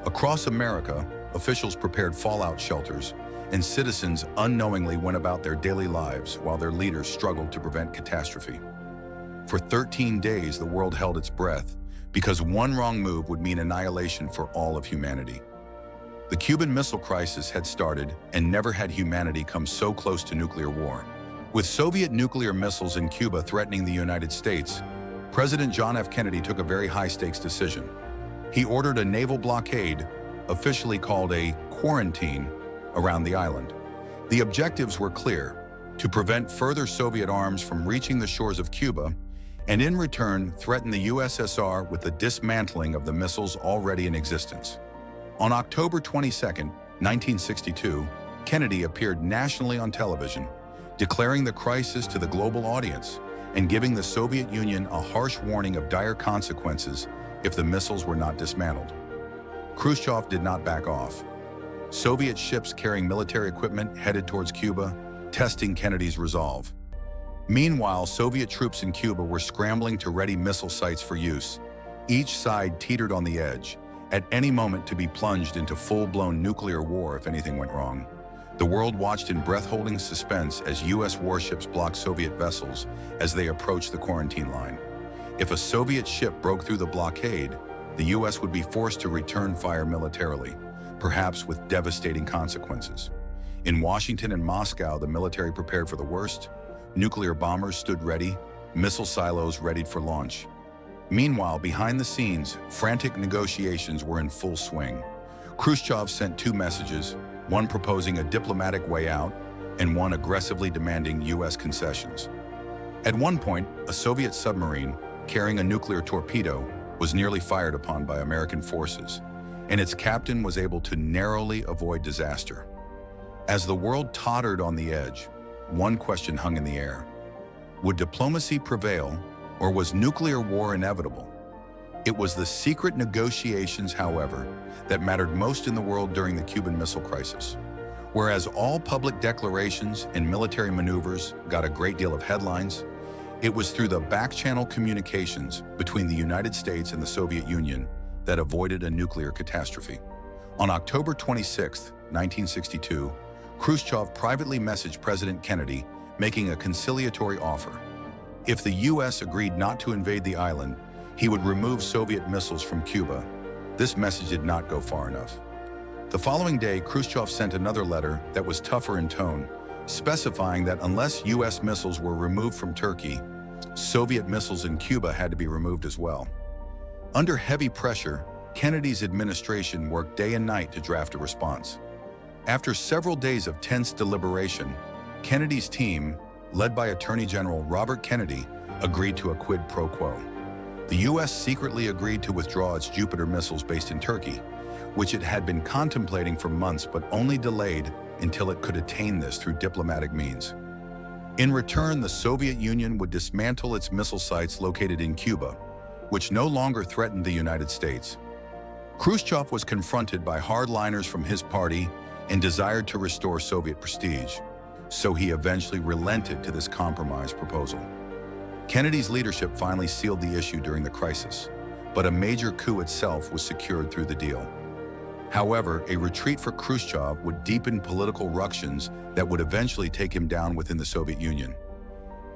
Across America, officials prepared fallout shelters, and citizens unknowingly went about their daily lives while their leaders struggled to prevent catastrophe. For 13 days, the world held its breath, because one wrong move would mean annihilation for all of humanity. The Cuban Missile Crisis had started, and never had humanity come so close to nuclear war. With Soviet nuclear missiles in Cuba threatening the United States, President John F. Kennedy took a very high-stakes decision. He ordered a naval blockade, officially called a quarantine, around the island. The objectives were clear: to prevent further Soviet arms from reaching the shores of Cuba, and in return threaten the USSR with the dismantling of the missiles already in existence. On October 22, 1962, Kennedy appeared nationally on television, declaring the crisis to the global audience and giving the Soviet Union a harsh warning of dire consequences if the missiles were not dismantled. Khrushchev did not back off. Soviet ships carrying military equipment headed towards Cuba, testing Kennedy's resolve. Meanwhile, Soviet troops in Cuba were scrambling to ready missile sites for use. Each side teetered on the edge, at any moment to be plunged into full-blown nuclear war if anything went wrong. The world watched in breath-holding suspense as U.S. warships blocked Soviet vessels as they approached the quarantine line. If a Soviet ship broke through the blockade, the U.S. would be forced to return fire militarily, perhaps with devastating consequences. In Washington and Moscow, the military prepared for the worst. Nuclear bombers stood ready, missile silos readied for launch. Meanwhile, behind the scenes, frantic negotiations were in full swing. Khrushchev sent two messages, one proposing a diplomatic way out and one aggressively demanding U.S. concessions. At one point, a Soviet submarine carrying a nuclear torpedo was nearly fired upon by American forces, and its captain was able to narrowly avoid disaster. As the world tottered on the edge, one question hung in the air: would diplomacy prevail, or was nuclear war inevitable? It was the secret negotiations, however, that mattered most in the world during the Cuban Missile Crisis. Whereas all public declarations and military maneuvers got a great deal of headlines, it was through the back-channel communications between the United States and the Soviet Union that avoided a nuclear catastrophe. On October 26, 1962, Khrushchev privately messaged President Kennedy, making a conciliatory offer. If the U.S. agreed not to invade the island, he would remove Soviet missiles from Cuba. this message did not go far enough. The following day, Khrushchev sent another letter that was tougher in tone, specifying that unless US missiles were removed from Turkey, Soviet missiles in Cuba had to be removed as well. Under heavy pressure, Kennedy's administration worked day and night to draft a response. After several days of tense deliberation, Kennedy's team, led by Attorney General Robert Kennedy, agreed to a quid pro quo. The US secretly agreed to withdraw its Jupiter missiles based in Turkey, which it had been contemplating for months but only delayed until it could attain this through diplomatic means. In return, the Soviet Union would dismantle its missile sites located in Cuba, which no longer threatened the United States. Khrushchev was confronted by hardliners from his party and desired to restore Soviet prestige, so he eventually relented to this compromise proposal. Kennedy's leadership finally sealed the issue during the crisis, but a major coup itself was secured through the deal. However, a retreat for Khrushchev would deepen political ructions that would eventually take him down within the Soviet Union.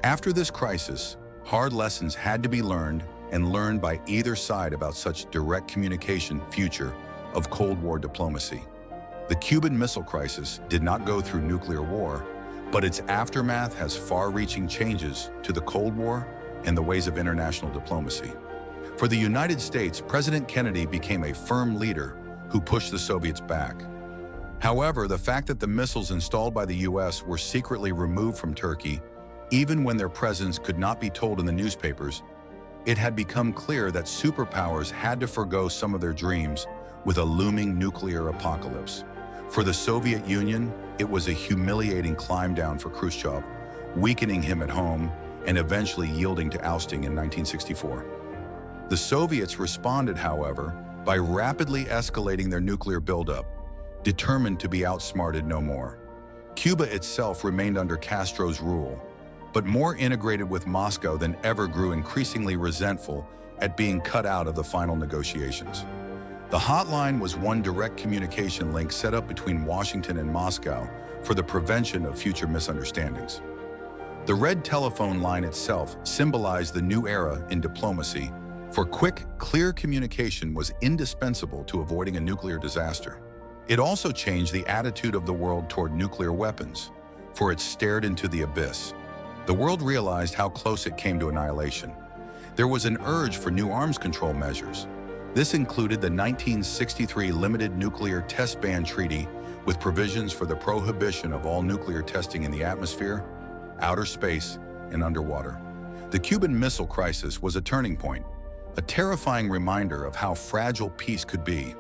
After this crisis, hard lessons had to be learned and learned by either side about such direct communication future of Cold War diplomacy. The Cuban Missile Crisis did not go through nuclear war, but its aftermath has far-reaching changes to the Cold War and the ways of international diplomacy. For the United States, President Kennedy became a firm leader who pushed the Soviets back. However, the fact that the missiles installed by the US were secretly removed from Turkey, even when their presence could not be told in the newspapers, it had become clear that superpowers had to forgo some of their dreams with a looming nuclear apocalypse. For the Soviet Union, it was a humiliating climb down for Khrushchev, weakening him at home and eventually yielding to ousting in 1964. The Soviets responded, however, by rapidly escalating their nuclear buildup, determined to be outsmarted no more. Cuba itself remained under Castro's rule, but more integrated with Moscow than ever, grew increasingly resentful at being cut out of the final negotiations. The hotline was one direct communication link set up between Washington and Moscow for the prevention of future misunderstandings. The red telephone line itself symbolized the new era in diplomacy, for quick, clear communication was indispensable to avoiding a nuclear disaster. It also changed the attitude of the world toward nuclear weapons, for it stared into the abyss. The world realized how close it came to annihilation. There was an urge for new arms control measures. This included the 1963 Limited Nuclear Test Ban Treaty, with provisions for the prohibition of all nuclear testing in the atmosphere, outer space, and underwater. The Cuban Missile Crisis was a turning point, a terrifying reminder of how fragile peace could be,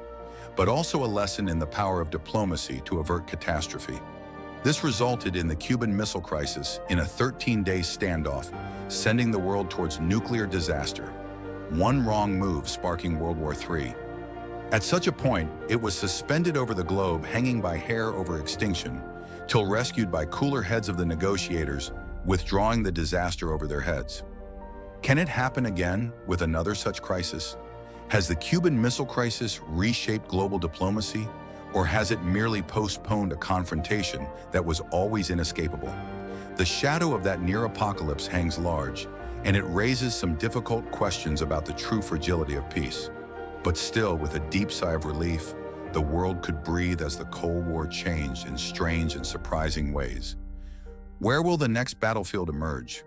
but also a lesson in the power of diplomacy to avert catastrophe. This resulted in the Cuban Missile Crisis in a 13-day standoff, sending the world towards nuclear disaster, one wrong move sparking World War III. At such a point, it was suspended over the globe, hanging by hair over extinction, till rescued by cooler heads of the negotiators, withdrawing the disaster over their heads. Can it happen again with another such crisis? Has the Cuban Missile Crisis reshaped global diplomacy, or has it merely postponed a confrontation that was always inescapable? The shadow of that near apocalypse hangs large, and it raises some difficult questions about the true fragility of peace. But still, with a deep sigh of relief, the world could breathe as the Cold War changed in strange and surprising ways. Where will the next battlefield emerge?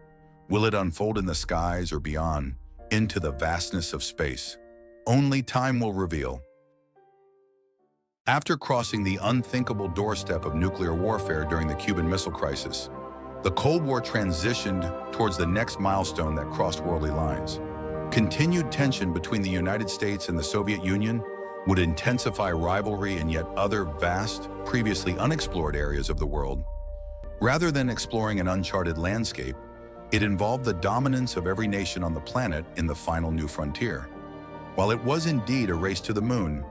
Will it unfold in the skies or beyond, into the vastness of space? Only time will reveal. After crossing the unthinkable doorstep of nuclear warfare during the Cuban Missile Crisis, the Cold War transitioned towards the next milestone that crossed worldly lines. Continued tension between the United States and the Soviet Union would intensify rivalry in yet other vast, previously unexplored areas of the world. Rather than exploring an uncharted landscape, it involved the dominance of every nation on the planet in the final new frontier. While it was indeed a race to the moon,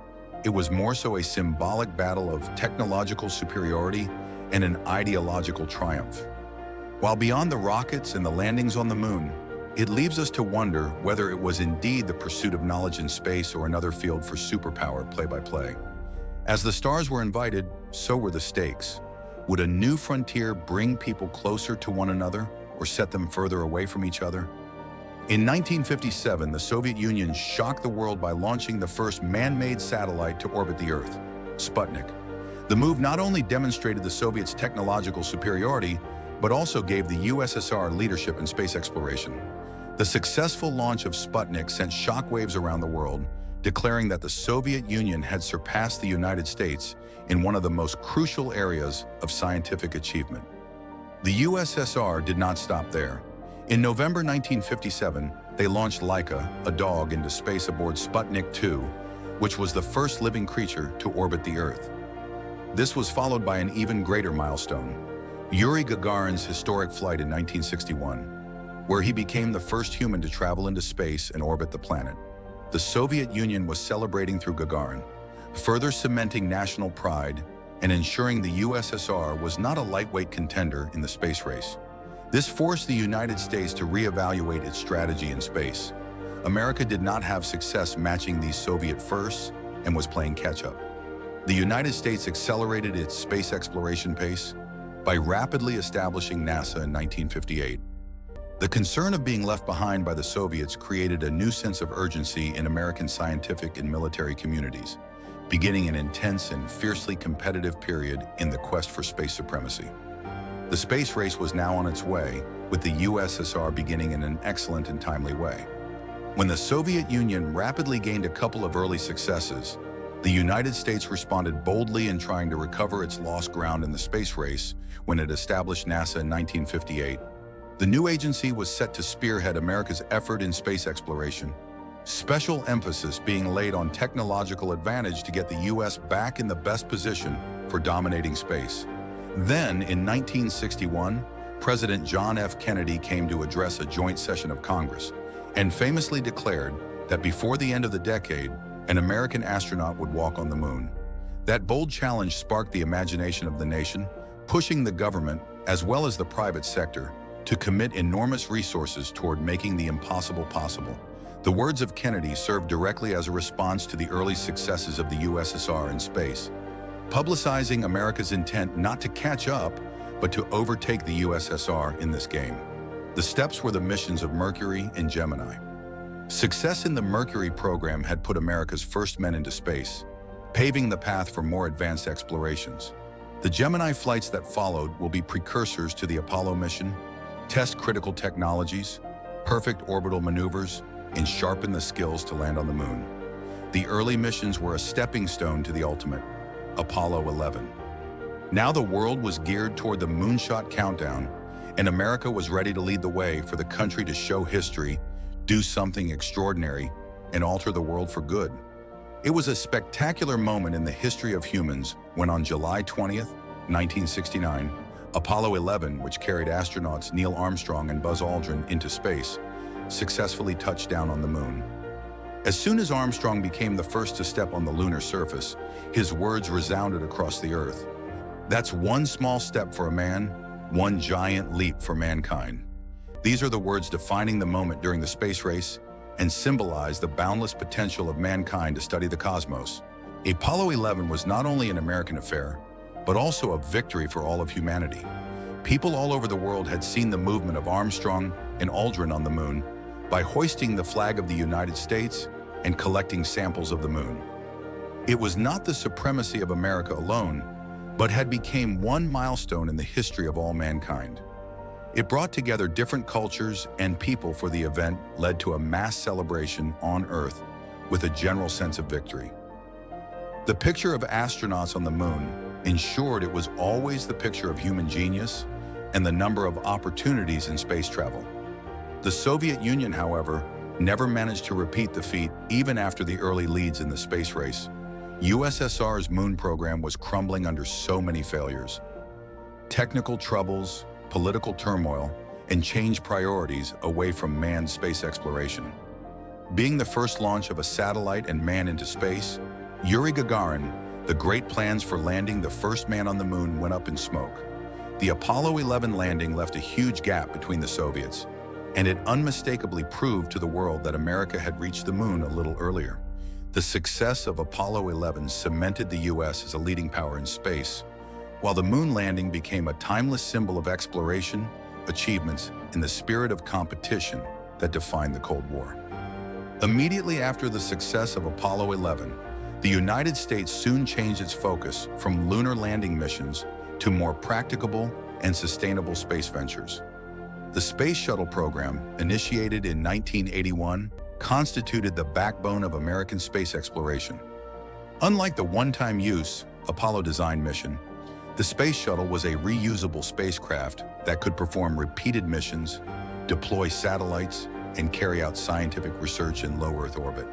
it was more so a symbolic battle of technological superiority and an ideological triumph. While beyond the rockets and the landings on the moon, it leaves us to wonder whether it was indeed the pursuit of knowledge in space or another field for superpower play-by-play. As the stars were invited, so were the stakes. Would a new frontier bring people closer to one another or set them further away from each other? In 1957, the Soviet Union shocked the world by launching the first man-made satellite to orbit the Earth, Sputnik. The move not only demonstrated the Soviets' technological superiority, but also gave the USSR leadership in space exploration. The successful launch of Sputnik sent shockwaves around the world, declaring that the Soviet Union had surpassed the United States in one of the most crucial areas of scientific achievement. The USSR did not stop there. In November 1957, they launched Laika, a dog, into space aboard Sputnik 2, which was the first living creature to orbit the Earth. This was followed by an even greater milestone, Yuri Gagarin's historic flight in 1961, where he became the first human to travel into space and orbit the planet. The Soviet Union was celebrating through Gagarin, further cementing national pride and ensuring the USSR was not a lightweight contender in the space race. This forced the United States to reevaluate its strategy in space. America did not have success matching these Soviet firsts and was playing catch-up. The United States accelerated its space exploration pace by rapidly establishing NASA in 1958. The concern of being left behind by the Soviets created a new sense of urgency in American scientific and military communities, beginning an intense and fiercely competitive period in the quest for space supremacy. The space race was now on its way, with the USSR beginning in an excellent and timely way. When the Soviet Union rapidly gained a couple of early successes, the United States responded boldly in trying to recover its lost ground in the space race when it established NASA in 1958. The new agency was set to spearhead America's effort in space exploration, special emphasis being laid on technological advantage to get the U.S. back in the best position for dominating space. Then, in 1961, President John F. Kennedy came to address a joint session of Congress and famously declared that before the end of the decade, an American astronaut would walk on the moon. That bold challenge sparked the imagination of the nation, pushing the government, as well as the private sector, to commit enormous resources toward making the impossible possible. The words of Kennedy served directly as a response to the early successes of the USSR in space, publicizing America's intent not to catch up, but to overtake the USSR in this game. The steps were the missions of Mercury and Gemini. Success in the Mercury program had put America's first men into space, paving the path for more advanced explorations. The Gemini flights that followed will be precursors to the Apollo mission, test critical technologies, perfect orbital maneuvers, and sharpen the skills to land on the moon. The early missions were a stepping stone to the ultimate, Apollo 11. Now the world was geared toward the moonshot countdown, and America was ready to lead the way for the country to show history, do something extraordinary, and alter the world for good. It was a spectacular moment in the history of humans when on July 20th, 1969, Apollo 11, which carried astronauts Neil Armstrong and Buzz Aldrin into space, successfully touched down on the moon. As soon as Armstrong became the first to step on the lunar surface, his words resounded across the Earth. "That's one small step for a man, one giant leap for mankind." These are the words defining the moment during the space race and symbolize the boundless potential of mankind to study the cosmos. Apollo 11 was not only an American affair, but also a victory for all of humanity. People all over the world had seen the movement of Armstrong and Aldrin on the moon by hoisting the flag of the United States and collecting samples of the moon. It was not the supremacy of America alone, but had become one milestone in the history of all mankind. It brought together different cultures and people, for the event led to a mass celebration on Earth with a general sense of victory. The picture of astronauts on the moon ensured it was always the picture of human genius and the number of opportunities in space travel. The Soviet Union, however, never managed to repeat the feat even after the early leads in the space race. USSR's moon program was crumbling under so many failures. Technical troubles, political turmoil, and changed priorities away from manned space exploration. Being the first launch of a satellite and man into space, Yuri Gagarin, the great plans for landing the first man on the moon went up in smoke. The Apollo 11 landing left a huge gap between the Soviets, and it unmistakably proved to the world that America had reached the moon a little earlier. The success of Apollo 11 cemented the U.S. as a leading power in space, while the moon landing became a timeless symbol of exploration, achievements, and the spirit of competition that defined the Cold War. Immediately after the success of Apollo 11, the United States soon changed its focus from lunar landing missions to more practicable and sustainable space ventures. The Space Shuttle program, initiated in 1981, constituted the backbone of American space exploration. Unlike the one-time use Apollo design mission, the Space Shuttle was a reusable spacecraft that could perform repeated missions, deploy satellites, and carry out scientific research in low Earth orbit.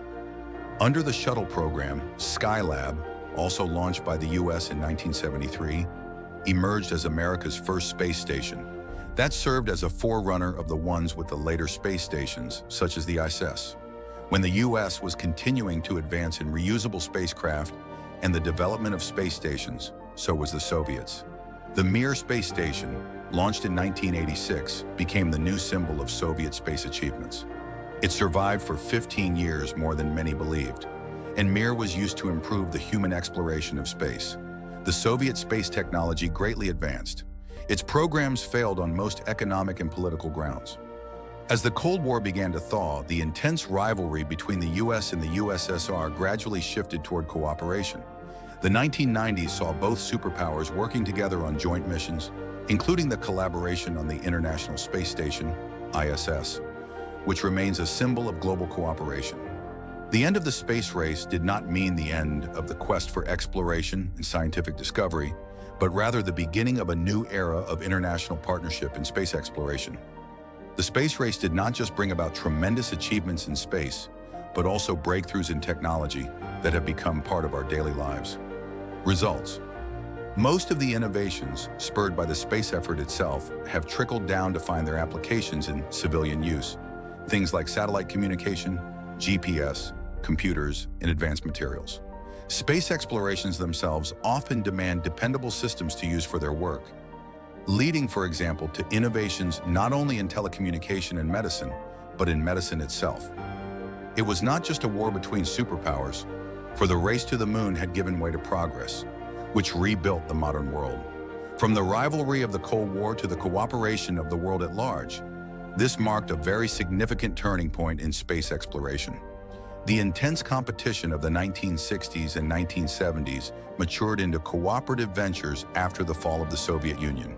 Under the shuttle program, Skylab, also launched by the US in 1973, emerged as America's first space station. That served as a forerunner of the ones with the later space stations, such as the ISS. When the US was continuing to advance in reusable spacecraft and the development of space stations, so was the Soviets. The Mir space station, launched in 1986, became the new symbol of Soviet space achievements. It survived for 15 years more than many believed, and Mir was used to improve the human exploration of space. The Soviet space technology greatly advanced. Its programs failed on most economic and political grounds. As the Cold War began to thaw, the intense rivalry between the US and the USSR gradually shifted toward cooperation. The 1990s saw both superpowers working together on joint missions, including the collaboration on the International Space Station, ISS, which remains a symbol of global cooperation. The end of the space race did not mean the end of the quest for exploration and scientific discovery, but rather the beginning of a new era of international partnership in space exploration. The space race did not just bring about tremendous achievements in space, but also breakthroughs in technology that have become part of our daily lives. Results. Most of the innovations spurred by the space effort itself have trickled down to find their applications in civilian use. Things like satellite communication, GPS, computers, and advanced materials. Space explorations themselves often demand dependable systems to use for their work, leading, for example, to innovations not only in telecommunication and medicine, but in medicine itself. It was not just a war between superpowers, for the race to the moon had given way to progress, which rebuilt the modern world. From the rivalry of the Cold War to the cooperation of the world at large, this marked a very significant turning point in space exploration. The intense competition of the 1960s and 1970s matured into cooperative ventures after the fall of the Soviet Union.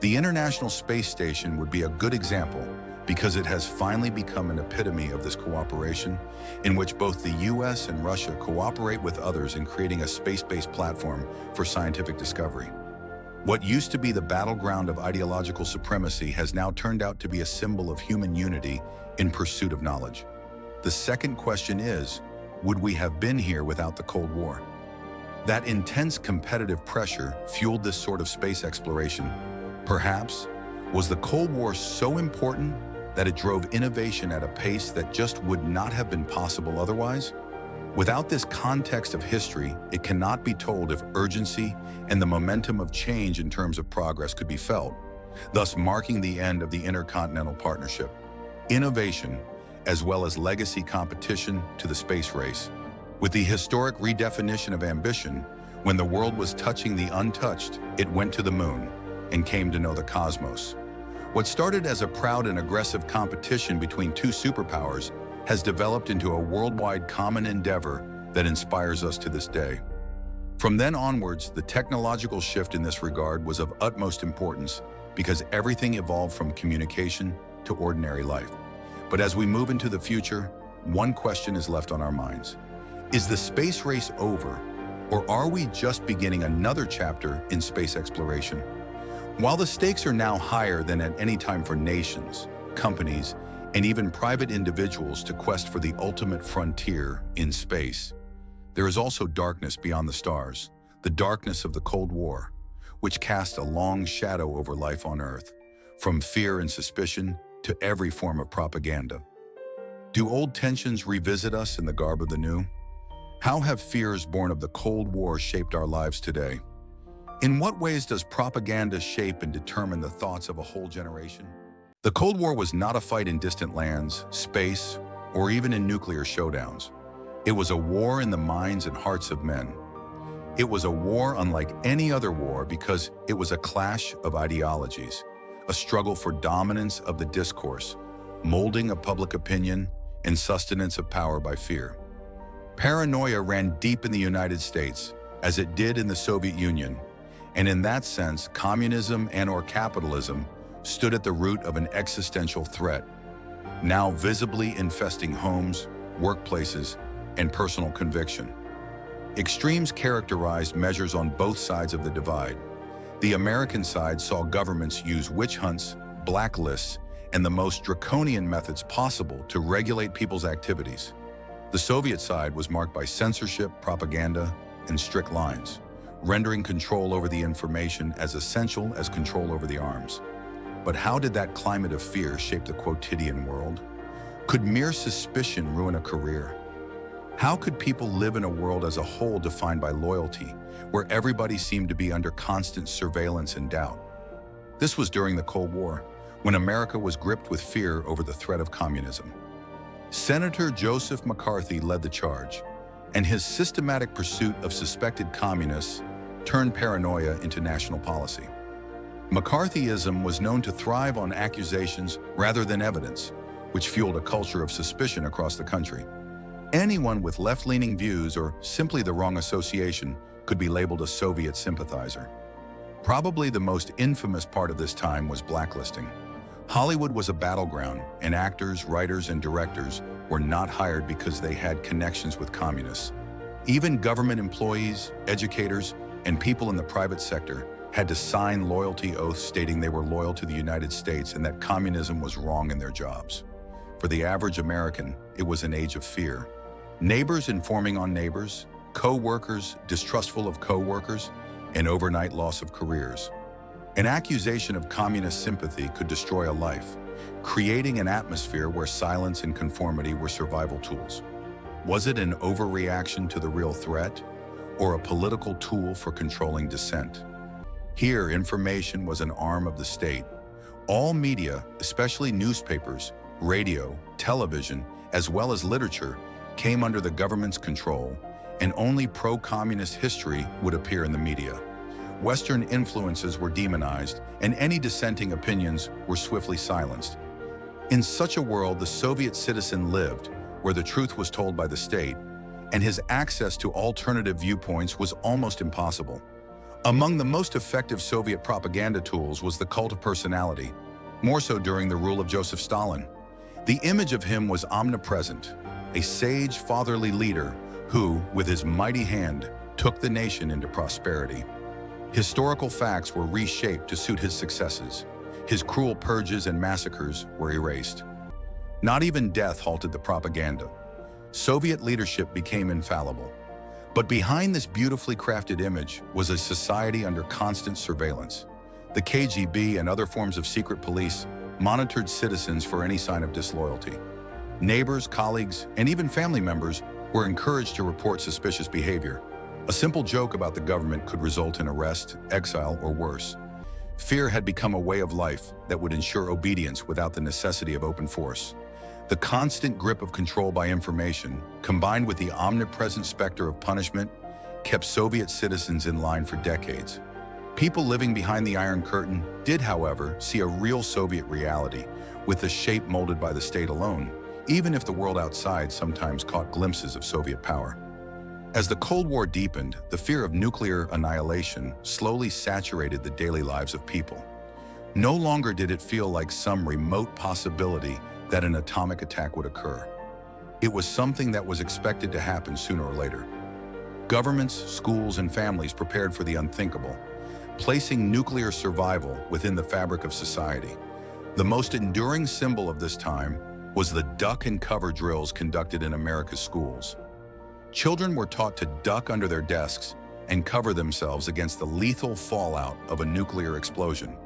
The International Space Station would be a good example because it has finally become an epitome of this cooperation in which both the US and Russia cooperate with others in creating a space-based platform for scientific discovery. What used to be the battleground of ideological supremacy has now turned out to be a symbol of human unity in pursuit of knowledge. The second question is, would we have been here without the Cold War? That intense competitive pressure fueled this sort of space exploration. Perhaps, was the Cold War so important that it drove innovation at a pace that just would not have been possible otherwise? Without this context of history, it cannot be told if urgency and the momentum of change in terms of progress could be felt, thus marking the end of the intercontinental partnership. Innovation, as well as legacy competition to the space race. With the historic redefinition of ambition, when the world was touching the untouched, it went to the moon and came to know the cosmos. What started as a proud and aggressive competition between two superpowers has developed into a worldwide common endeavor that inspires us to this day. From then onwards, the technological shift in this regard was of utmost importance because everything evolved from communication to ordinary life. But as we move into the future, one question is left on our minds. Is the space race over, or are we just beginning another chapter in space exploration? While the stakes are now higher than at any time for nations, companies, and even private individuals to quest for the ultimate frontier in space, there is also darkness beyond the stars, the darkness of the Cold War, which cast a long shadow over life on Earth, from fear and suspicion to every form of propaganda. Do old tensions revisit us in the garb of the new? How have fears born of the Cold War shaped our lives today? In what ways does propaganda shape and determine the thoughts of a whole generation? The Cold War was not a fight in distant lands, space, or even in nuclear showdowns. It was a war in the minds and hearts of men. It was a war unlike any other war because it was a clash of ideologies, a struggle for dominance of the discourse, molding of public opinion, and sustenance of power by fear. Paranoia ran deep in the United States, as it did in the Soviet Union, and in that sense, communism and/or capitalism stood at the root of an existential threat, now visibly infesting homes, workplaces, and personal conviction. Extremes characterized measures on both sides of the divide. The American side saw governments use witch hunts, blacklists, and the most draconian methods possible to regulate people's activities. The Soviet side was marked by censorship, propaganda, and strict lines, rendering control over the information as essential as control over the arms. But how did that climate of fear shape the quotidian world? Could mere suspicion ruin a career? How could people live in a world as a whole defined by loyalty, where everybody seemed to be under constant surveillance and doubt? This was during the Cold War, when America was gripped with fear over the threat of communism. Senator Joseph McCarthy led the charge, and his systematic pursuit of suspected communists turned paranoia into national policy. McCarthyism was known to thrive on accusations rather than evidence, which fueled a culture of suspicion across the country. Anyone with left-leaning views or simply the wrong association could be labeled a Soviet sympathizer. Probably the most infamous part of this time was blacklisting. Hollywood was a battleground, and actors, writers, and directors were not hired because they had connections with communists. Even government employees, educators, and people in the private sector had to sign loyalty oaths stating they were loyal to the United States and that communism was wrong in their jobs. For the average American, it was an age of fear. Neighbors informing on neighbors, co-workers distrustful of co-workers, and overnight loss of careers. An accusation of communist sympathy could destroy a life, creating an atmosphere where silence and conformity were survival tools. Was it an overreaction to the real threat, or a political tool for controlling dissent? Here, information was an arm of the state. All media, especially newspapers, radio, television, as well as literature, came under the government's control, and only pro-communist history would appear in the media. Western influences were demonized, and any dissenting opinions were swiftly silenced. In such a world, the Soviet citizen lived, where the truth was told by the state, and his access to alternative viewpoints was almost impossible. Among the most effective Soviet propaganda tools was the cult of personality, more so during the rule of Joseph Stalin. The image of him was omnipresent, a sage, fatherly leader who, with his mighty hand, took the nation into prosperity. Historical facts were reshaped to suit his successes. His cruel purges and massacres were erased. Not even death halted the propaganda. Soviet leadership became infallible. But behind this beautifully crafted image was a society under constant surveillance. The KGB and other forms of secret police monitored citizens for any sign of disloyalty. Neighbors, colleagues, and even family members were encouraged to report suspicious behavior. A simple joke about the government could result in arrest, exile, or worse. Fear had become a way of life that would ensure obedience without the necessity of open force. The constant grip of control by information, combined with the omnipresent specter of punishment, kept Soviet citizens in line for decades. People living behind the Iron Curtain did, however, see a real Soviet reality, with the shape molded by the state alone, even if the world outside sometimes caught glimpses of Soviet power. As the Cold War deepened, the fear of nuclear annihilation slowly saturated the daily lives of people. No longer did it feel like some remote possibility that an atomic attack would occur. It was something that was expected to happen sooner or later. Governments, schools, and families prepared for the unthinkable, placing nuclear survival within the fabric of society. The most enduring symbol of this time was the duck and cover drills conducted in America's schools. Children were taught to duck under their desks and cover themselves against the lethal fallout of a nuclear explosion.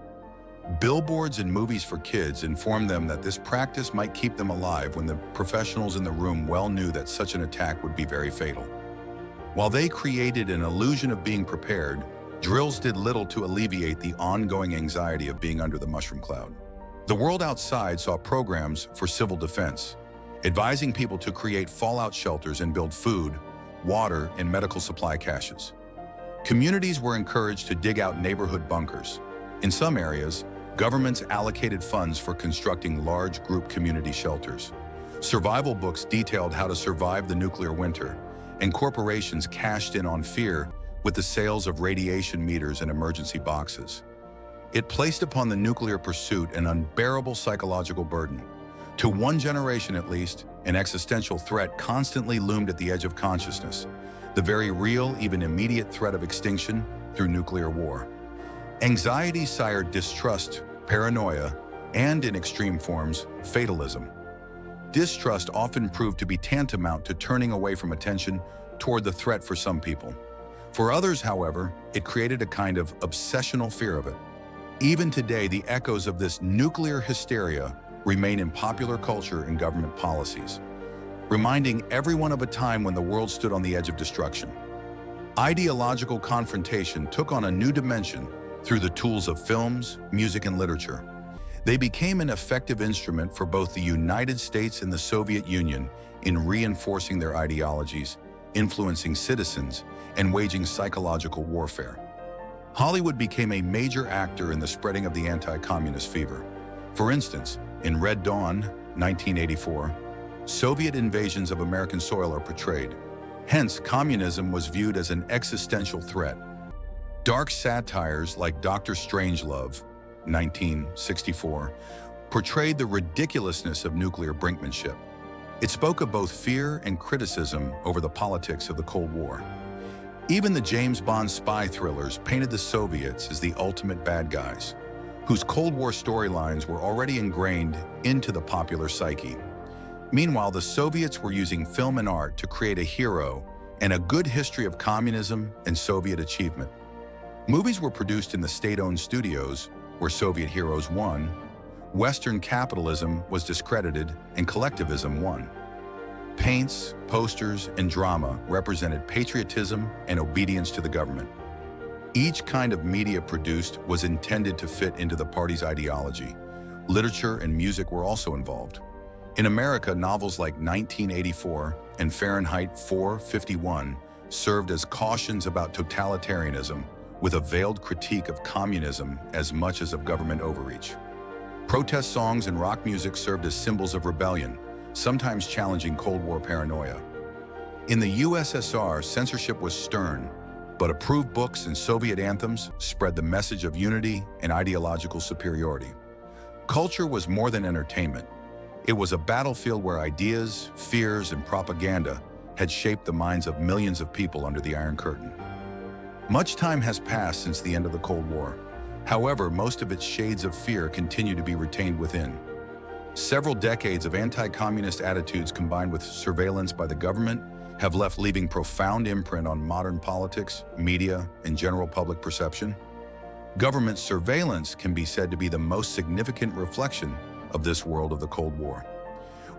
Billboards and movies for kids informed them that this practice might keep them alive when the professionals in the room well knew that such an attack would be very fatal. While they created an illusion of being prepared, drills did little to alleviate the ongoing anxiety of being under the mushroom cloud. The world outside saw programs for civil defense, advising people to create fallout shelters and build food, water, and medical supply caches. Communities were encouraged to dig out neighborhood bunkers. In some areas, Governments allocated funds for constructing large group community shelters. Survival books detailed how to survive the nuclear winter, and corporations cashed in on fear with the sales of radiation meters and emergency boxes. It placed upon the nuclear pursuit an unbearable psychological burden. To one generation at least, an existential threat constantly loomed at the edge of consciousness, the very real, even immediate threat of extinction through nuclear war. Anxiety sired distrust, paranoia, and in extreme forms, fatalism. Distrust often proved to be tantamount to turning away from attention toward the threat for some people. For others, however, it created a kind of obsessional fear of it. Even today, the echoes of this nuclear hysteria remain in popular culture and government policies, reminding everyone of a time when the world stood on the edge of destruction. Ideological confrontation took on a new dimension through the tools of films, music, and literature. They became an effective instrument for both the United States and the Soviet Union in reinforcing their ideologies, influencing citizens, and waging psychological warfare. Hollywood became a major actor in the spreading of the anti-communist fever. For instance, in Red Dawn, 1984, Soviet invasions of American soil are portrayed. Hence, communism was viewed as an existential threat. Dark satires like Dr. Strangelove, 1964, portrayed the ridiculousness of nuclear brinkmanship. It spoke of both fear and criticism over the politics of the Cold War. Even the James Bond spy thrillers painted the Soviets as the ultimate bad guys, whose Cold War storylines were already ingrained into the popular psyche. Meanwhile, the Soviets were using film and art to create a hero and a good history of communism and Soviet achievement. Movies were produced in the state-owned studios where Soviet heroes won, Western capitalism was discredited, and collectivism won. Paints, posters, and drama represented patriotism and obedience to the government. Each kind of media produced was intended to fit into the party's ideology. Literature and music were also involved. In America, novels like 1984 and Fahrenheit 451 served as cautions about totalitarianism, with a veiled critique of communism as much as of government overreach. Protest songs and rock music served as symbols of rebellion, sometimes challenging Cold War paranoia. In the USSR, censorship was stern, but approved books and Soviet anthems spread the message of unity and ideological superiority. Culture was more than entertainment. It was a battlefield where ideas, fears, and propaganda had shaped the minds of millions of people under the Iron Curtain. Much time has passed since the end of the Cold War. However, most of its shades of fear continue to be retained within. Several decades of anti-communist attitudes combined with surveillance by the government have left leaving profound imprint on modern politics, media, and general public perception. Government surveillance can be said to be the most significant reflection of this world of the Cold War.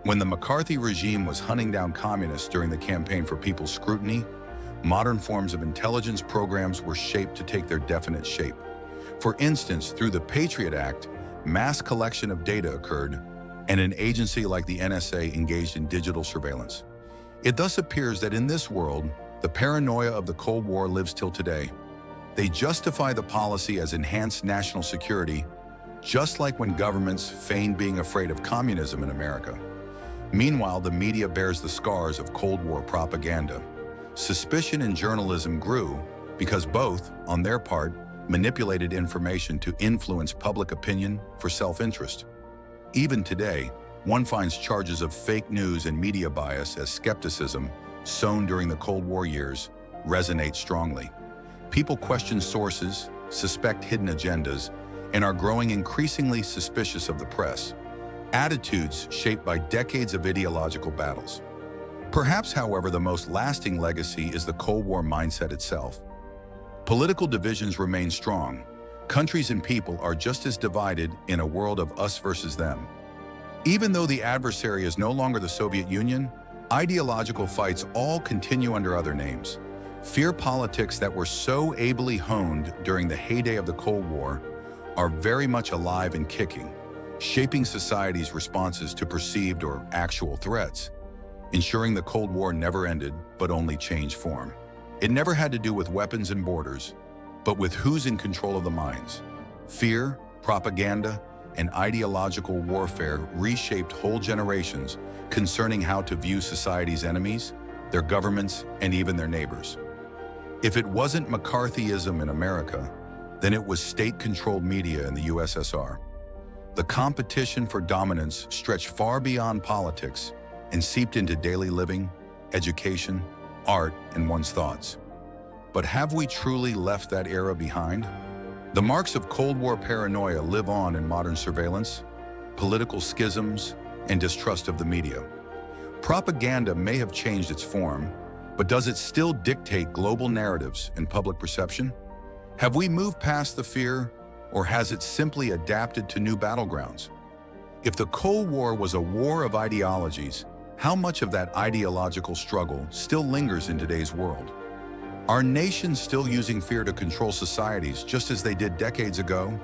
When the McCarthy regime was hunting down communists during the campaign for people's scrutiny, modern forms of intelligence programs were shaped to take their definite shape. For instance, through the Patriot Act, mass collection of data occurred, and an agency like the NSA engaged in digital surveillance. It thus appears that in this world, the paranoia of the Cold War lives till today. They justify the policy as enhanced national security, just like when governments feigned being afraid of communism in America. Meanwhile, the media bears the scars of Cold War propaganda. Suspicion in journalism grew because both, on their part, manipulated information to influence public opinion for self-interest. Even today, one finds charges of fake news and media bias as skepticism, sown during the Cold War years, resonate strongly. People question sources, suspect hidden agendas, and are growing increasingly suspicious of the press. Attitudes shaped by decades of ideological battles. Perhaps, however, the most lasting legacy is the Cold War mindset itself. Political divisions remain strong. Countries and people are just as divided in a world of us versus them. Even though the adversary is no longer the Soviet Union, ideological fights all continue under other names. Fear politics that were so ably honed during the heyday of the Cold War are very much alive and kicking, shaping society's responses to perceived or actual threats, ensuring the Cold War never ended, but only changed form. It never had to do with weapons and borders, but with who's in control of the minds. Fear, propaganda, and ideological warfare reshaped whole generations concerning how to view society's enemies, their governments, and even their neighbors. If it wasn't McCarthyism in America, then it was state-controlled media in the USSR. The competition for dominance stretched far beyond politics and seeped into daily living, education, art, and one's thoughts. But have we truly left that era behind? The marks of Cold War paranoia live on in modern surveillance, political schisms, and distrust of the media. Propaganda may have changed its form, but does it still dictate global narratives and public perception? Have we moved past the fear, or has it simply adapted to new battlegrounds? If the Cold War was a war of ideologies, how much of that ideological struggle still lingers in today's world? Are nations still using fear to control societies just as they did decades ago?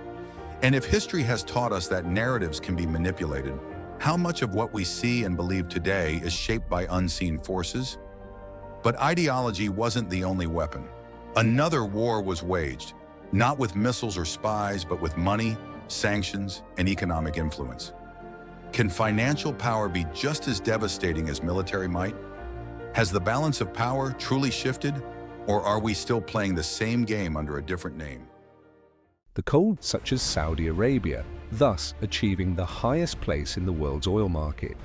And if history has taught us that narratives can be manipulated, how much of what we see and believe today is shaped by unseen forces? But ideology wasn't the only weapon. Another war was waged, not with missiles or spies, but with money, sanctions, and economic influence. Can financial power be just as devastating as military might? Has the balance of power truly shifted, or are we still playing the same game under a different name? The Cold, such as Saudi Arabia, thus achieving the highest place in the world's oil market.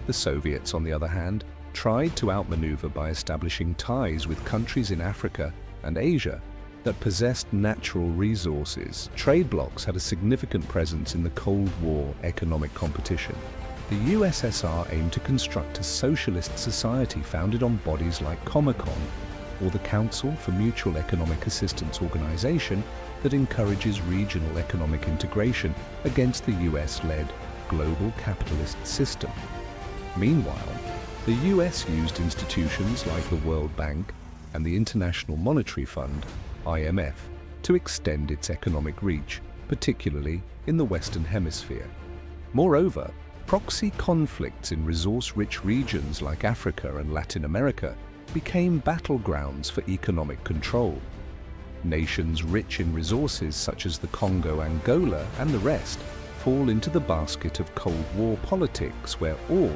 The Soviets, on the other hand, tried to outmaneuver by establishing ties with countries in Africa and Asia that possessed natural resources. Trade blocs had a significant presence in the Cold War economic competition. The USSR aimed to construct a socialist society founded on bodies like Comecon, or the Council for Mutual Economic Assistance Organization, that encourages regional economic integration against the US-led global capitalist system. Meanwhile, the US used institutions like the World Bank and the International Monetary Fund, IMF, to extend its economic reach, particularly in the Western Hemisphere. Moreover, proxy conflicts in resource-rich regions like Africa and Latin America became battlegrounds for economic control. Nations rich in resources such as the Congo, Angola, and the rest fall into the basket of Cold War politics, where all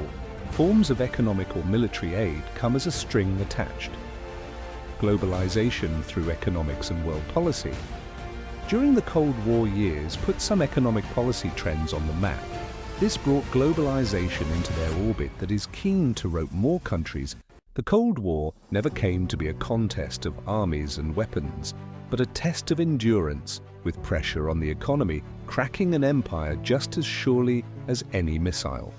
forms of economic or military aid come as a string attached. Globalization through economics and world policy. During the Cold War years put some economic policy trends on the map. This brought globalization into their orbit that is keen to rope more countries. The Cold War never came to be a contest of armies and weapons, but a test of endurance, with pressure on the economy cracking an empire just as surely as any missile.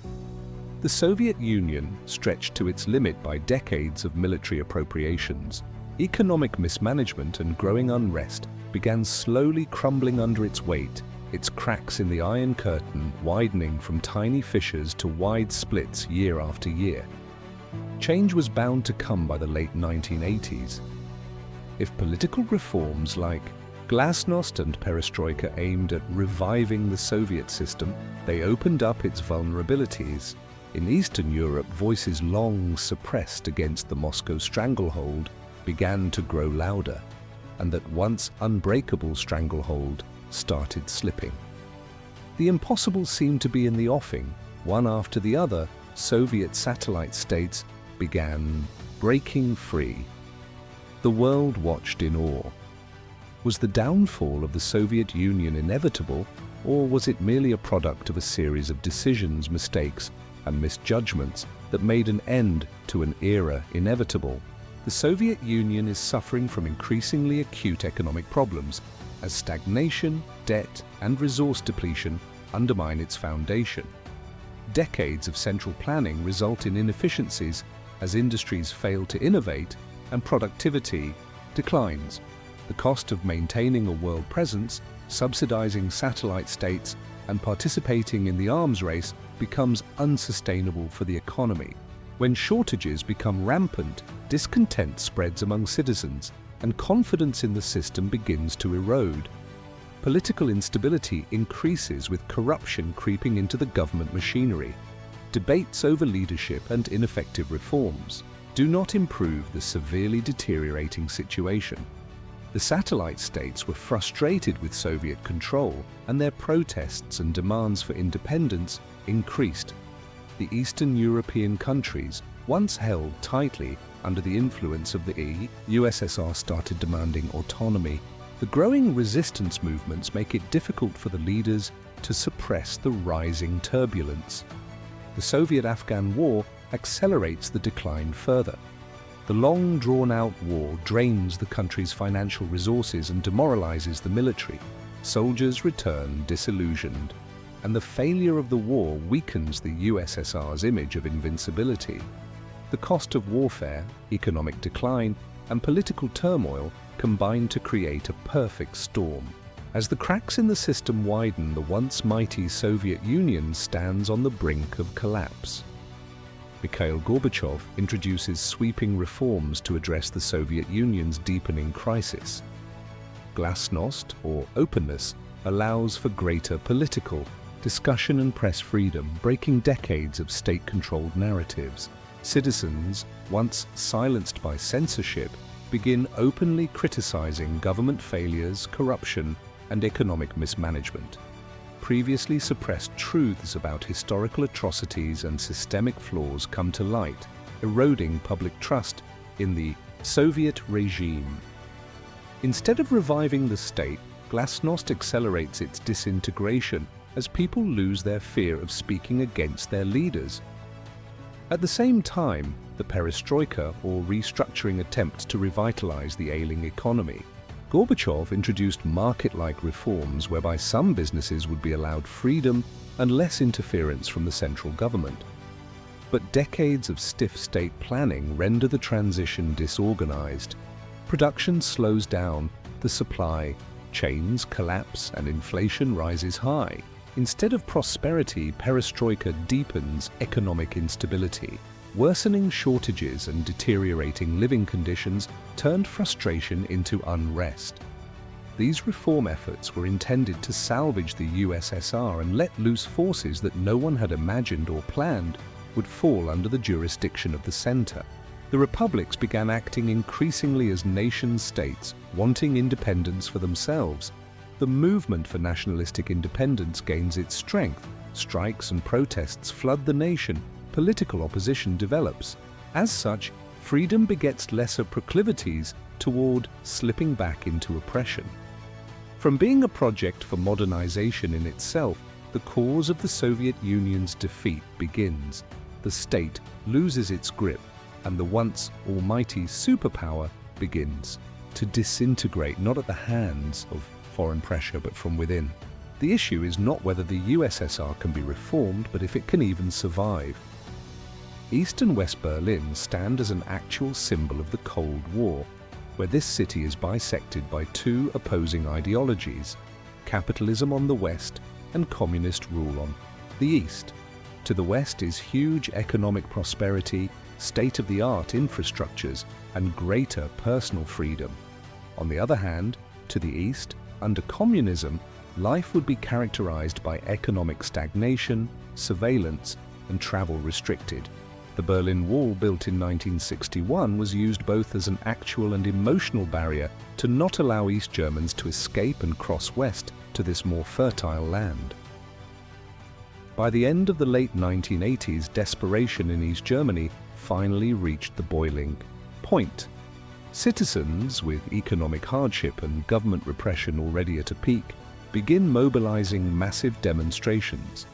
The Soviet Union, stretched to its limit by decades of military appropriations, economic mismanagement and growing unrest began slowly crumbling under its weight, its cracks in the Iron Curtain widening from tiny fissures to wide splits year after year. Change was bound to come by the late 1980s. If political reforms like Glasnost and Perestroika aimed at reviving the Soviet system, they opened up its vulnerabilities. In Eastern Europe, voices long suppressed against the Moscow stranglehold began to grow louder, and that once unbreakable stranglehold started slipping. The impossible seemed to be in the offing. One after the other, Soviet satellite states began breaking free. The world watched in awe. Was the downfall of the Soviet Union inevitable, or was it merely a product of a series of decisions, mistakes, and misjudgments that made an end to an era inevitable? The Soviet Union is suffering from increasingly acute economic problems as stagnation, debt, and resource depletion undermine its foundation. Decades of central planning result in inefficiencies as industries fail to innovate and productivity declines. The cost of maintaining a world presence, subsidizing satellite states, and participating in the arms race becomes unsustainable for the economy. When shortages become rampant, discontent spreads among citizens, and confidence in the system begins to erode. Political instability increases with corruption creeping into the government machinery. Debates over leadership and ineffective reforms do not improve the severely deteriorating situation. The satellite states were frustrated with Soviet control, and their protests and demands for independence increased. The Eastern European countries, once held tightly under the influence of the USSR, started demanding autonomy. The growing resistance movements make it difficult for the leaders to suppress the rising turbulence. The Soviet-Afghan War accelerates the decline further. The long drawn-out war drains the country's financial resources and demoralizes the military. Soldiers return disillusioned, and the failure of the war weakens the USSR's image of invincibility. The cost of warfare, economic decline, and political turmoil combine to create a perfect storm. As the cracks in the system widen, the once mighty Soviet Union stands on the brink of collapse. Mikhail Gorbachev introduces sweeping reforms to address the Soviet Union's deepening crisis. Glasnost, or openness, allows for greater political discussion and press freedom, breaking decades of state-controlled narratives. Citizens, once silenced by censorship, begin openly criticizing government failures, corruption, and economic mismanagement. Previously suppressed truths about historical atrocities and systemic flaws come to light, eroding public trust in the Soviet regime. Instead of reviving the state, Glasnost accelerates its disintegration as people lose their fear of speaking against their leaders. At the same time, the perestroika, or restructuring attempts to revitalize the ailing economy. Gorbachev introduced market-like reforms whereby some businesses would be allowed freedom and less interference from the central government. But decades of stiff state planning render the transition disorganized. Production slows down, the supply chains collapse, and inflation rises high. Instead of prosperity, perestroika deepens economic instability. Worsening shortages and deteriorating living conditions turned frustration into unrest. These reform efforts were intended to salvage the USSR and let loose forces that no one had imagined or planned would fall under the jurisdiction of the center. The republics began acting increasingly as nation-states, wanting independence for themselves. The movement for nationalistic independence gains its strength. Strikes and protests flood the nation. Political opposition develops. As such, freedom begets lesser proclivities toward slipping back into oppression. From being a project for modernization in itself, the cause of the Soviet Union's defeat begins. The state loses its grip, and the once almighty superpower begins to disintegrate, not at the hands of foreign pressure, but from within. The issue is not whether the USSR can be reformed, but if it can even survive. East and West Berlin stand as an actual symbol of the Cold War, where this city is bisected by two opposing ideologies, capitalism on the west and communist rule on the east. To the west is huge economic prosperity, state-of-the-art infrastructures, and greater personal freedom. On the other hand, to the east, under communism, life would be characterized by economic stagnation, surveillance, and travel restricted. The Berlin Wall, built in 1961, was used both as an actual and emotional barrier to not allow East Germans to escape and cross west to this more fertile land. By the end of the late 1980s, desperation in East Germany finally reached the boiling point. Citizens, with economic hardship and government repression already at a peak, begin mobilizing massive demonstrations.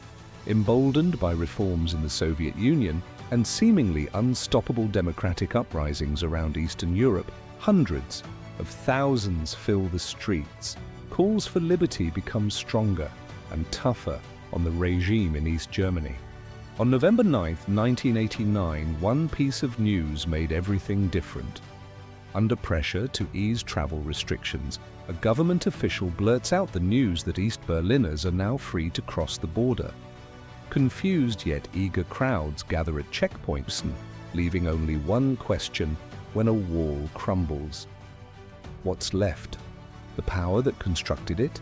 Emboldened by reforms in the Soviet Union and seemingly unstoppable democratic uprisings around Eastern Europe, hundreds of thousands fill the streets. Calls for liberty become stronger and tougher on the regime in East Germany. On November 9, 1989, one piece of news made everything different. Under pressure to ease travel restrictions, a government official blurts out the news that East Berliners are now free to cross the border. Confused yet eager crowds gather at checkpoints, leaving only one question when a wall crumbles. What's left? The power that constructed it?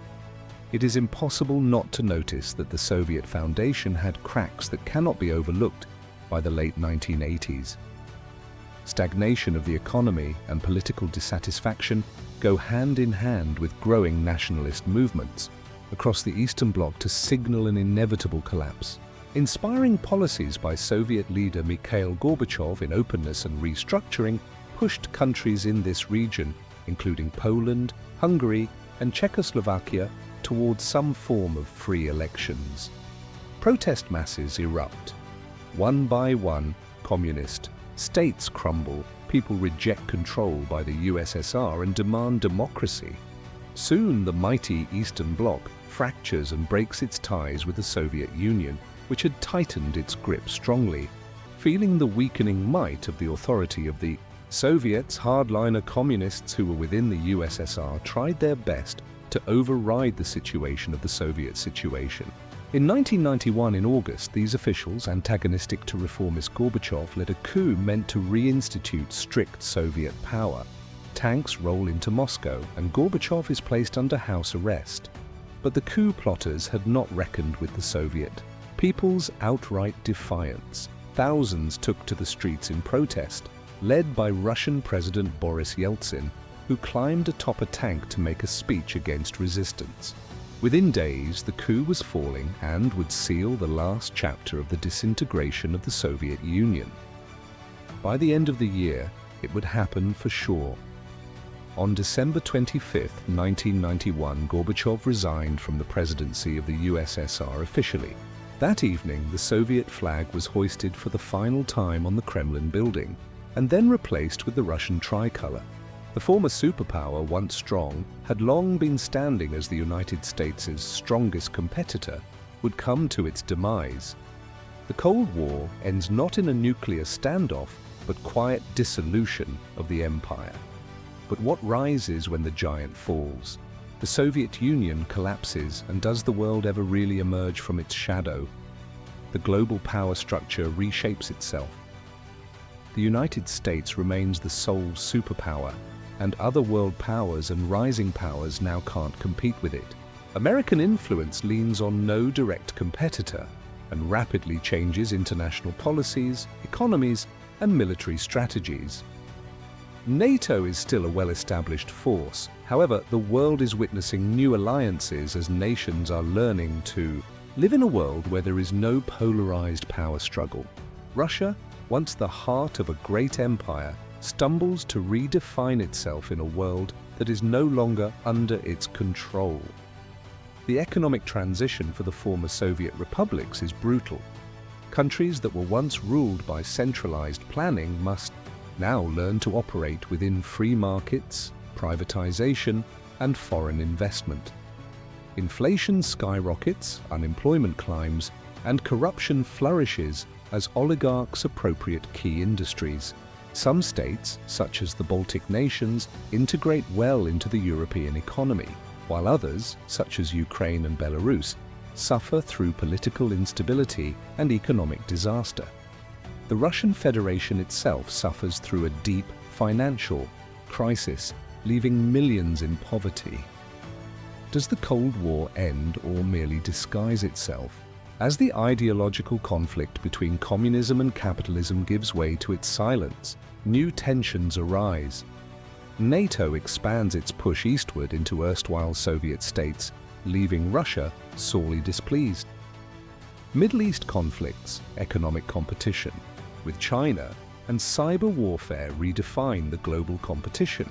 It is impossible not to notice that the Soviet foundation had cracks that cannot be overlooked by the late 1980s. Stagnation of the economy and political dissatisfaction go hand in hand with growing nationalist movements across the Eastern Bloc to signal an inevitable collapse. Inspiring policies by Soviet leader Mikhail Gorbachev in openness and restructuring pushed countries in this region, including Poland, Hungary, and Czechoslovakia, towards some form of free elections. Protest masses erupt. One by one, communist states crumble, people reject control by the USSR and demand democracy. Soon the mighty Eastern Bloc fractures and breaks its ties with the Soviet Union, which had tightened its grip strongly. Feeling the weakening might of the authority of the Soviets, hardliner communists who were within the USSR tried their best to override the situation of the Soviet situation. In 1991, in August, these officials, antagonistic to reformist Gorbachev, led a coup meant to reinstitute strict Soviet power. Tanks roll into Moscow, and Gorbachev is placed under house arrest. But the coup plotters had not reckoned with the Soviet people's outright defiance. Thousands took to the streets in protest, led by Russian President Boris Yeltsin, who climbed atop a tank to make a speech against resistance. Within days, the coup was falling and would seal the last chapter of the disintegration of the Soviet Union. By the end of the year, it would happen for sure. On December 25, 1991, Gorbachev resigned from the presidency of the USSR officially. That evening, the Soviet flag was hoisted for the final time on the Kremlin building, and then replaced with the Russian tricolor. The former superpower, once strong, had long been standing as the United States' strongest competitor, would come to its demise. The Cold War ends not in a nuclear standoff, but quiet dissolution of the empire. But what rises when the giant falls? The Soviet Union collapses, and does the world ever really emerge from its shadow? The global power structure reshapes itself. The United States remains the sole superpower, and other world powers and rising powers now can't compete with it. American influence leans on no direct competitor and rapidly changes international policies, economies, and military strategies. NATO is still a well-established force. However, the world is witnessing new alliances as nations are learning to live in a world where there is no polarized power struggle. Russia, once the heart of a great empire, stumbles to redefine itself in a world that is no longer under its control. The economic transition for the former Soviet republics is brutal. Countries that were once ruled by centralized planning must now learn to operate within free markets, privatization, and foreign investment. Inflation skyrockets, unemployment climbs, and corruption flourishes as oligarchs appropriate key industries. Some states, such as the Baltic nations, integrate well into the European economy, while others, such as Ukraine and Belarus, suffer through political instability and economic disaster. The Russian Federation itself suffers through a deep financial crisis, leaving millions in poverty. Does the Cold War end or merely disguise itself? As the ideological conflict between communism and capitalism gives way to its silence, new tensions arise. NATO expands its push eastward into erstwhile Soviet states, leaving Russia sorely displeased. Middle East conflicts, economic competition with China, and cyber warfare redefine the global competition.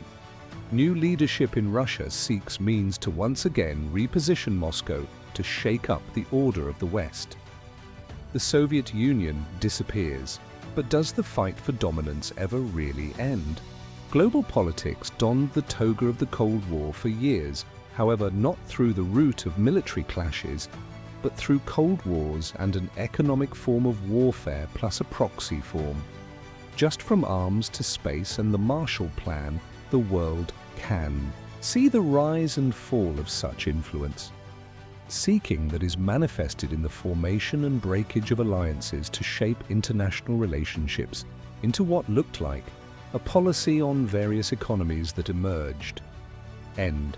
New leadership in Russia seeks means to once again reposition Moscow to shake up the order of the West. The Soviet Union disappears, but does the fight for dominance ever really end? Global politics donned the toga of the Cold War for years, however not through the route of military clashes, but through Cold Wars and an economic form of warfare plus a proxy form. Just from arms to space and the Marshall Plan, the world can see the rise and fall of such influence. Seeking that is manifested in the formation and breakage of alliances to shape international relationships into what looked like a policy on various economies that emerged. End.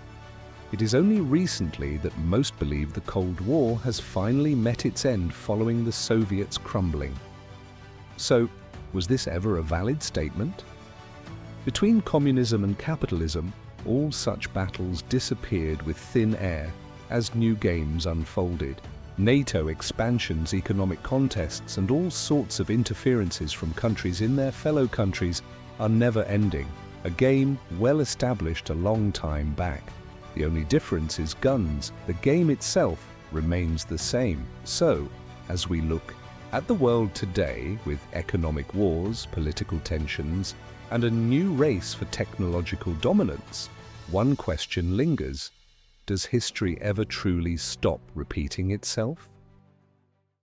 It is only recently that most believe the Cold War has finally met its end following the Soviets crumbling. So, was this ever a valid statement? Between communism and capitalism, all such battles disappeared with thin air as new games unfolded. NATO expansions, economic contests, and all sorts of interferences from countries in their fellow countries are never ending, a game well established a long time back. The only difference is guns. The game itself remains the same. So, as we look at the world today with economic wars, political tensions, and a new race for technological dominance, one question lingers. Does history ever truly stop repeating itself?